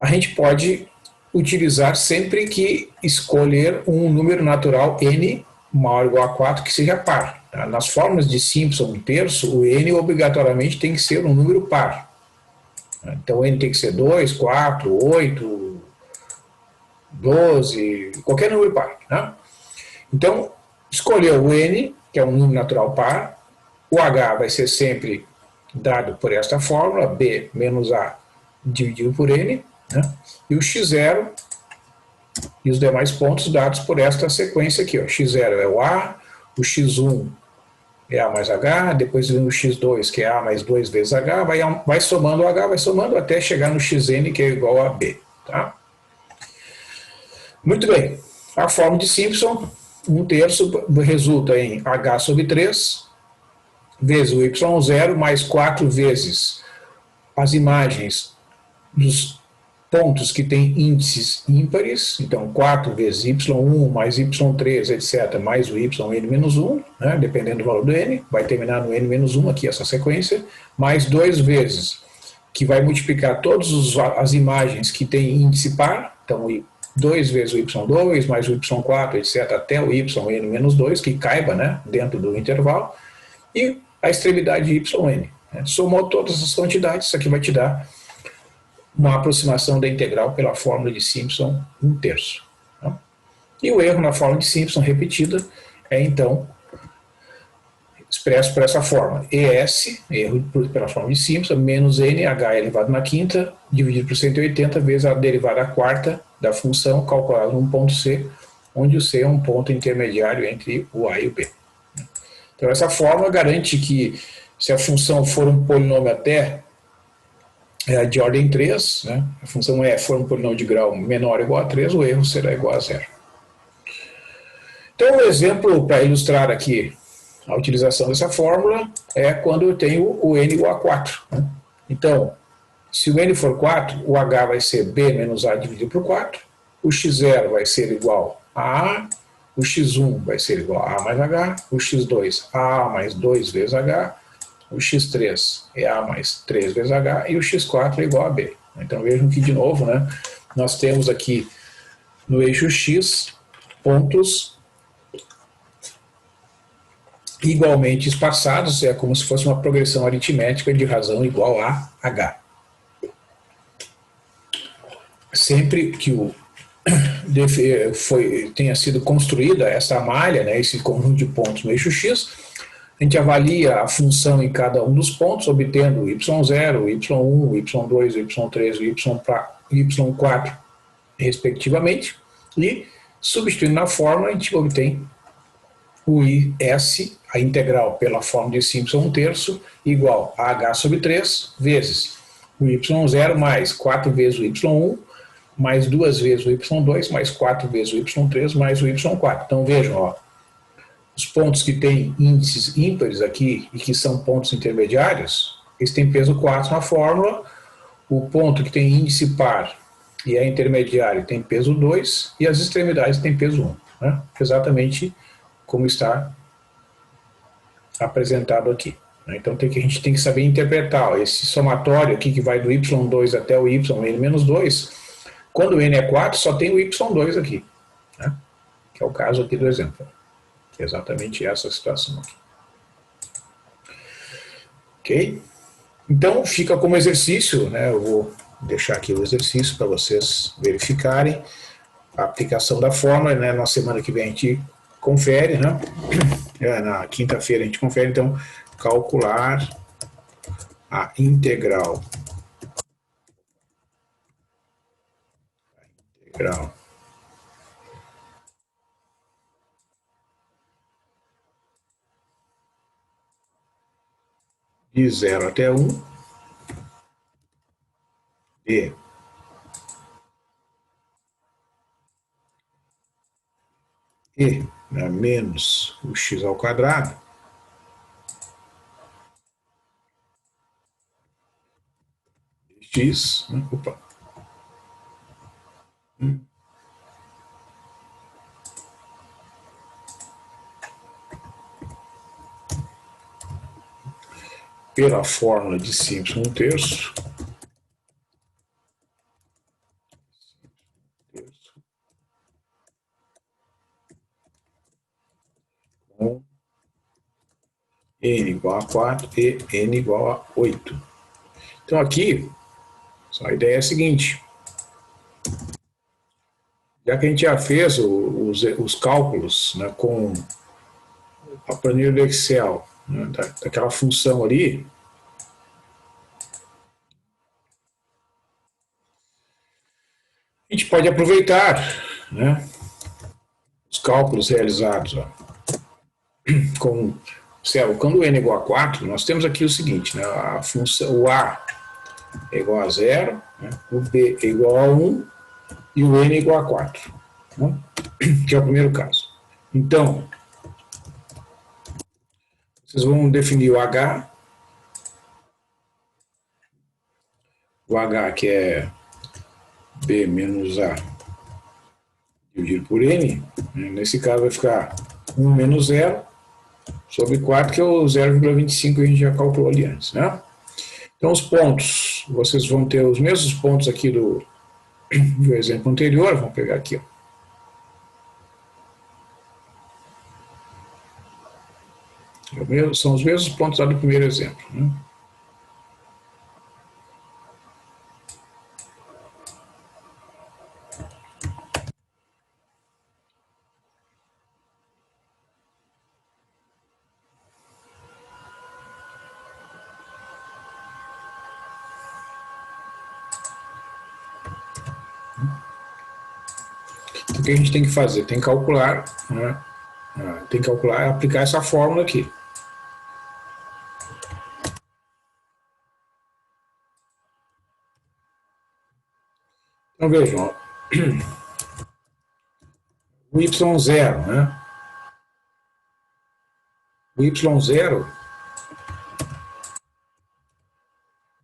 a gente pode utilizar sempre que escolher um número natural n maior ou igual a 4 que seja par. Tá? Nas fórmulas de Simpson 1/3, o n obrigatoriamente tem que ser um número par. Então, n tem que ser 2, 4, 8, 12, qualquer número par. Né? Então, escolheu o n, que é um número natural par, o h vai ser sempre dado por esta fórmula, b menos a dividido por n, né? E o x0 e os demais pontos dados por esta sequência aqui. Ó. X0 é o a, o x1 é a mais h, depois vem o x2, que é a mais 2 vezes h, vai somando o h, vai somando até chegar no xn, que é igual a b. Tá? Muito bem. A fórmula de Simpson, 1/3, resulta em h sobre 3 vezes o y0 mais 4 vezes as imagens dos pontos que têm índices ímpares, então 4 vezes y1 mais y3, etc., mais o yn menos 1, né, dependendo do valor do n, vai terminar no n menos 1 aqui essa sequência, mais 2 vezes, que vai multiplicar todas as imagens que têm índice par, então 2 vezes o y2, mais o y4, etc., até o yn menos 2, que caiba, né, dentro do intervalo, e a extremidade yn. Né. Somou todas essas quantidades, isso aqui vai te dar uma aproximação da integral pela fórmula de Simpson 1/3. Tá? E o erro na fórmula de Simpson repetida é, então, expresso por essa fórmula. ES, erro pela fórmula de Simpson, menos NH elevado na quinta, dividido por 180, vezes a derivada quarta da função calculada num ponto C, onde o C é um ponto intermediário entre o A e o B. Então, essa fórmula garante que, se a função for um polinômio até de ordem 3, né? A função for um polinômio de grau menor ou igual a 3, o erro será igual a 0. Então, um exemplo para ilustrar aqui a utilização dessa fórmula é quando eu tenho o n igual a 4. Né? Então, se o n for 4, o h vai ser b menos a dividido por 4, o x0 vai ser igual a, o x1 vai ser igual a mais h, o x2 a mais 2 vezes h, o x3 é a mais 3 vezes h e o x4 é igual a b. Então vejam que, de novo, né, nós temos aqui no eixo x pontos igualmente espaçados, é como se fosse uma progressão aritmética de razão igual a h. Sempre que tenha sido construída essa malha, né, esse conjunto de pontos no eixo x, a gente avalia a função em cada um dos pontos, obtendo o y0, o y1, o y2, o y3, o y4, respectivamente, e, substituindo na fórmula, a gente obtém o IS, a integral pela fórmula de Simpson 1/3, igual a h sobre 3, vezes o y0 mais 4 vezes o y1, mais 2 vezes o y2, mais 4 vezes o y3, mais o y4. Então vejam, ó, os pontos que têm índices ímpares aqui e que são pontos intermediários, eles têm peso 4 na fórmula. O ponto que tem índice par e é intermediário tem peso 2 e as extremidades têm peso 1. Né? Exatamente como está apresentado aqui. Então a gente tem que saber interpretar ó, esse somatório aqui que vai do y2 até o yn-2. Quando o n é 4, só tem o y2 aqui. Né? Que é o caso aqui do exemplo. Que é exatamente essa situação aqui. Ok? Então fica como exercício, né? Eu vou deixar aqui o exercício para vocês verificarem a aplicação da fórmula, né? Na semana que vem a gente confere, né? Na quinta-feira a gente confere, então, calcular a integral de 0 até 1 de e, né, menos o x ao quadrado x, né, pela fórmula de Simpson 1/3 com n igual a 4 e n igual a 8. Então aqui, a ideia é a seguinte, já que a gente já fez os cálculos, né, com a planilha do Excel, né, daquela função ali, a gente pode aproveitar, né, os cálculos realizados. Ó, quando o n é igual a 4, nós temos aqui o seguinte, né, a função, o a é igual a 0, né, o b é igual a 1 e o n é igual a 4, né, que é o primeiro caso. Então, vocês vão definir o h que é b menos a dividido por n, né, nesse caso vai ficar 1 menos 0 sobre 4, que é o 0,25 que a gente já calculou ali antes, né? Então os pontos, vocês vão ter os mesmos pontos aqui do exemplo anterior, vamos pegar aqui, ó. São os mesmos pontos lá do primeiro exemplo, né? O que a gente tem que fazer? Tem que calcular, né? Tem que calcular e aplicar essa fórmula aqui. Então vejam, ó, o y0, né? O y0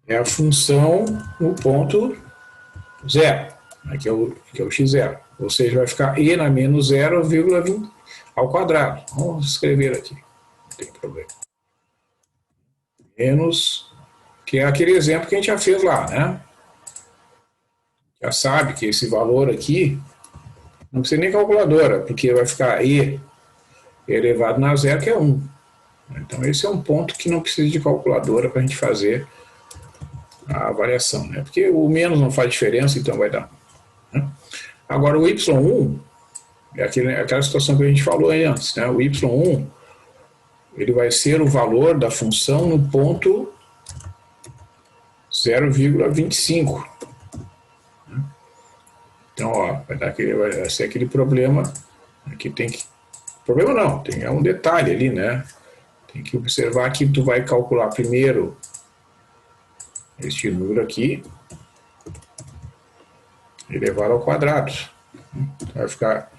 é a função no ponto 0, né, que é o x0. Ou seja, vai ficar e na menos 0,20 ao quadrado. Vamos escrever aqui, não tem problema. Menos, que é aquele exemplo que a gente já fez lá, né? Já sabe que esse valor aqui não precisa nem calculadora, porque vai ficar e elevado na zero, que é 1. Então esse é um ponto que não precisa de calculadora para a gente fazer a variação, né? Porque o menos não faz diferença, então vai dar. Né? Agora o y1 é aquela situação que a gente falou aí antes, né? O y1 ele vai ser o valor da função no ponto 0,25. Então, ó, vai ser aquele problema que tem que... Problema não, é um detalhe ali, né? Tem que observar que tu vai calcular primeiro este número aqui. elevado ao quadrado. Vai ficar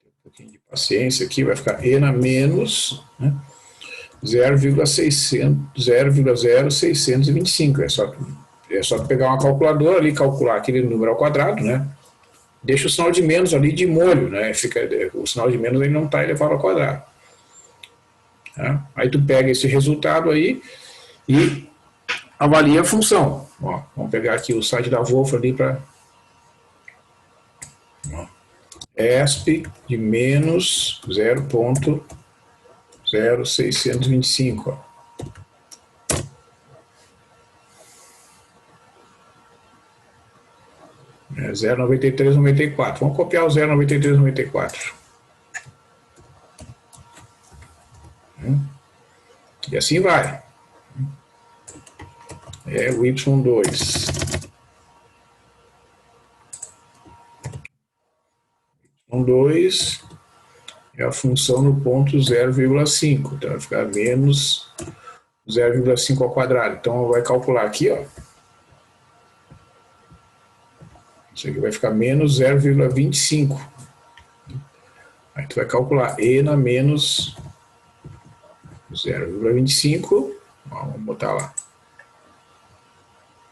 um pouquinho de paciência aqui, vai ficar e na menos, né, 0,0625. É só pegar uma calculadora ali, calcular aquele número ao quadrado, né? Deixa o sinal de menos ali de molho, né? O sinal de menos ele não está elevado ao quadrado. Tá? Aí tu pega esse resultado aí e avalia a função. Ó, vamos pegar aqui o site da Wolfram ali para ESP de menos 0,0625. É 0,9394. Vamos copiar o 0,9394. E assim vai. É o y2. y2 é a função no ponto 0,5. Então vai ficar menos 0,5 ao quadrado. Então vai calcular aqui, ó. Isso aqui vai ficar menos 0,25. Aí tu vai calcular e na menos 0,25. Vamos botar lá.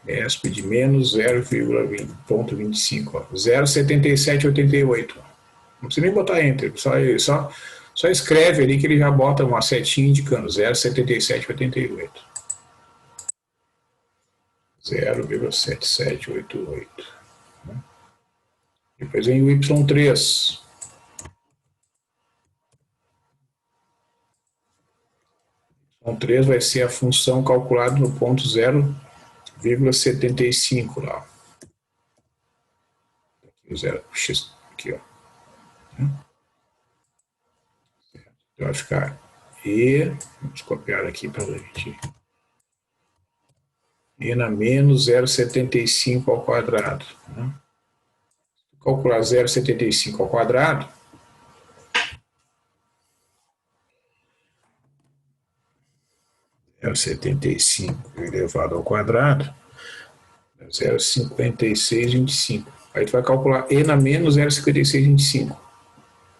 ESP de menos 0,25. 0,7788. Não precisa nem botar Enter. Só escreve ali que ele já bota uma setinha indicando 0,7788. 0,7788. Depois vem o y3. O y3 vai ser a função calculada no ponto 0,75 lá. Aqui o 0x aqui, ó. Então vai ficar e, vamos copiar aqui para a gente. E na menos 0,75 ao quadrado. Né? Calcular 0,75 ao quadrado, é 75 elevado ao quadrado, 0,5625. Aí tu vai calcular e na menos 0,5625.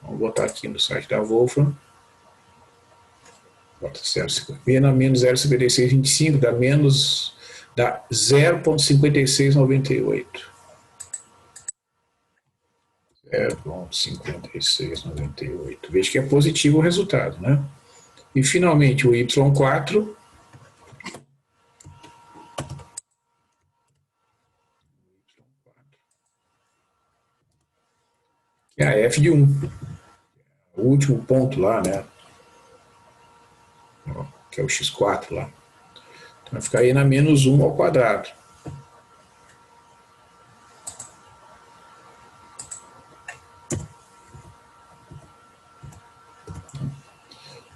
Vamos botar aqui no site da Wolfram. Bota e na menos 0,5625 dá 0,5698. 0,5698. Veja que é positivo o resultado, né? E finalmente o y4 que é a f de 1. O último ponto lá, né? Que é o x4 lá. Então vai ficar aí na menos 1 ao quadrado.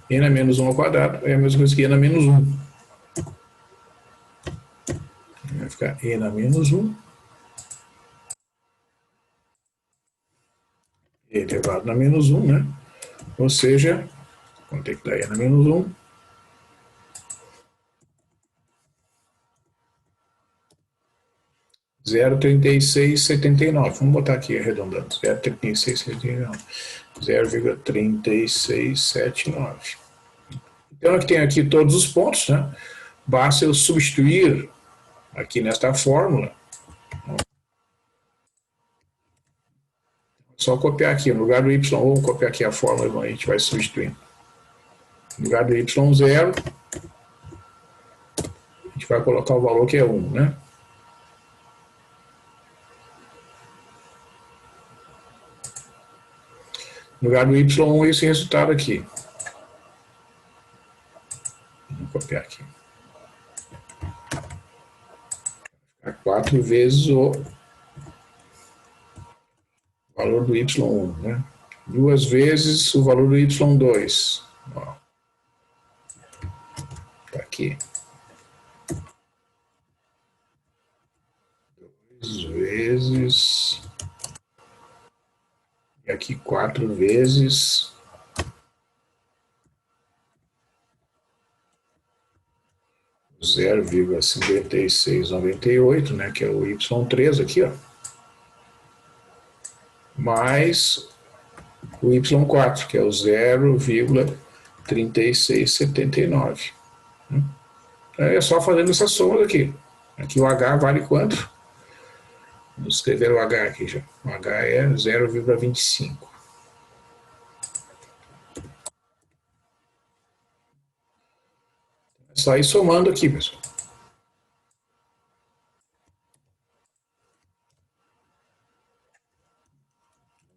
E na menos 1 ao quadrado é a mesma coisa que e na menos 1. Vai ficar e na menos 1 e elevado na menos 1, né? Ou seja, vamos ter que dar e na menos 1. Zero 0,3679. Vamos botar aqui arredondando. 0,3679. 0,3679. Então, aqui tem aqui todos os pontos, né? Basta eu substituir aqui nesta fórmula. Só copiar aqui, no lugar do y, vamos copiar aqui a fórmula, a gente vai substituindo. No lugar do y0, a gente vai colocar o valor que é 1, né? No lugar do y1, esse resultado aqui. Vamos copiar aqui. 4 vezes o valor do y1, né? 2 vezes o valor do y2. Ó. Tá aqui. 2 vezes. E aqui 4 vezes. 0,5698, né, que é o Y3 aqui, ó, mais o Y4, que é o 0,3679. É só fazendo essas somas aqui. Aqui o H vale quanto? Vamos escrever o H aqui já. O H é 0,25. É só ir somando aqui, pessoal.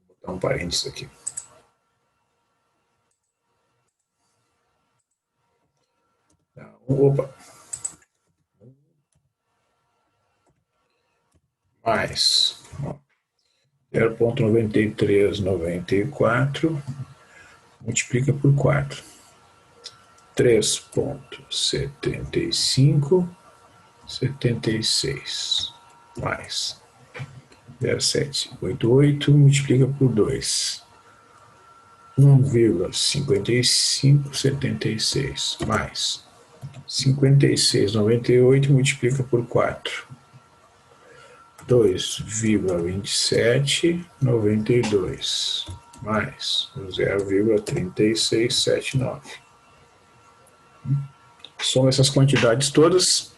Vou botar um parênteses aqui. Opa. Mais 0,9394 multiplica por 4. 3,7576 mais 0,788 multiplica por 2. 1,5576 mais 56,98 multiplica por 4. 2,2792 mais 0,3679. Soma essas quantidades todas.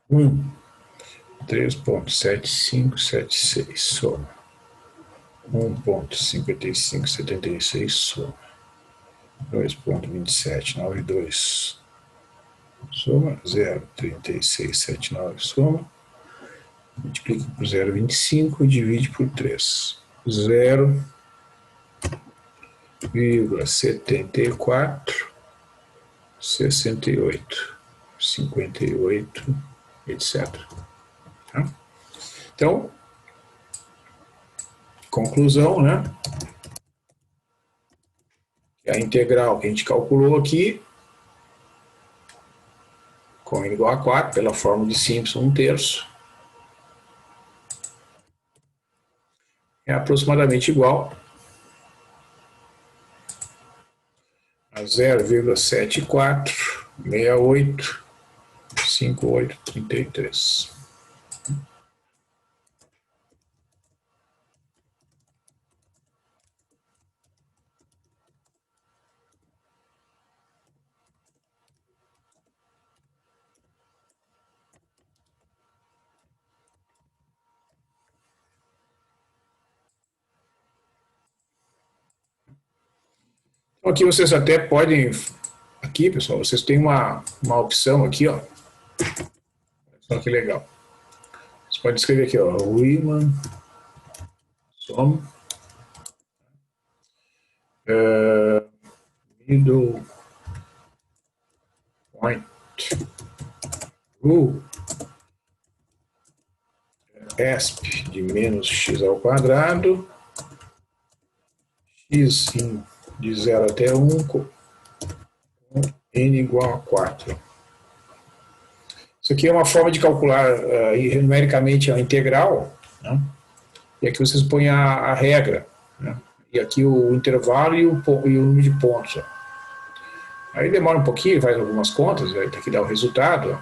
Um 3,7576 soma 1,5576 soma 2,2792 soma 0,3679 soma, multiplica por 0,25 e divide por 3. 0,74 68 58 etc. Então, conclusão, né? A integral que a gente calculou aqui, com n igual a 4, pela fórmula de Simpson 1/3, é aproximadamente igual a 0,74685833. Então, aqui vocês até podem, aqui pessoal, vocês têm uma opção aqui, ó. Olha que legal. Você pode escrever aqui, ó, Riemann sum middle point rule ESP de menos x ao quadrado, x de 0 até 1 com n igual a 4. Isso aqui é uma forma de calcular numericamente a integral, né? E aqui vocês põem a regra, né? E aqui o intervalo e o número de pontos. Ó. Aí demora um pouquinho, faz algumas contas, aí tem que dar o resultado. Ó.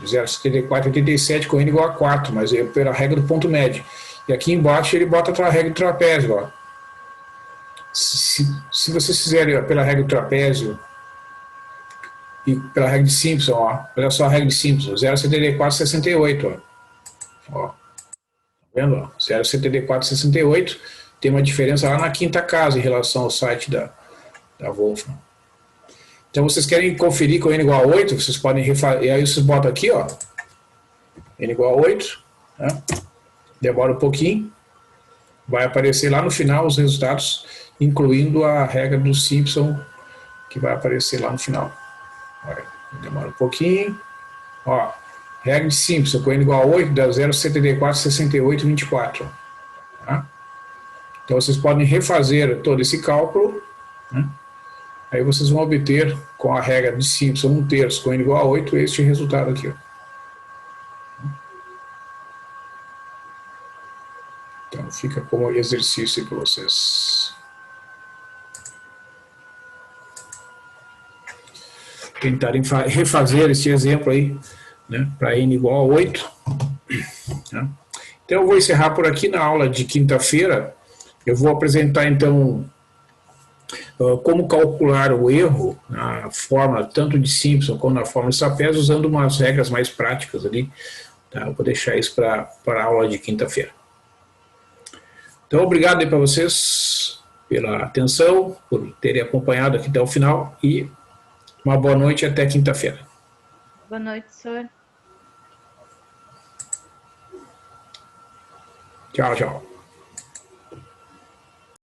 0,7487 com n igual a 4, mas é pela regra do ponto médio. E aqui embaixo ele bota a regra do trapézio. Ó. Se vocês fizerem pela regra do trapézio e pela regra de Simpson, ó, olha só a regra de Simpson, 0,7468. Ó. Tá vendo? 0,7468 tem uma diferença lá na quinta casa em relação ao site da Wolfram. Então vocês querem conferir com n igual a 8, vocês podem refazer, e aí vocês botam aqui, ó, n igual a 8, né? Demora um pouquinho, vai aparecer lá no final os resultados, incluindo a regra do Simpson, que vai aparecer lá no final. Demora um pouquinho, ó, regra de Simpson com n igual a 8 dá 0,746824. Tá? Então vocês podem refazer todo esse cálculo, né? Aí vocês vão obter, com a regra de Simpson 1/3 com n igual a 8, este resultado aqui. Ó. fica como exercício para vocês. Tentarem refazer esse exemplo aí, né, para n igual a 8. Né? Então eu vou encerrar por aqui. Na aula de quinta-feira. Eu vou apresentar então como calcular o erro na forma tanto de Simpson como na forma de Sapez, usando umas regras mais práticas ali. Tá? Eu vou deixar isso para a aula de quinta-feira. Então, obrigado aí para vocês pela atenção, por terem acompanhado aqui até o final e uma boa noite e até quinta-feira. Boa noite, senhor. Tchau, tchau.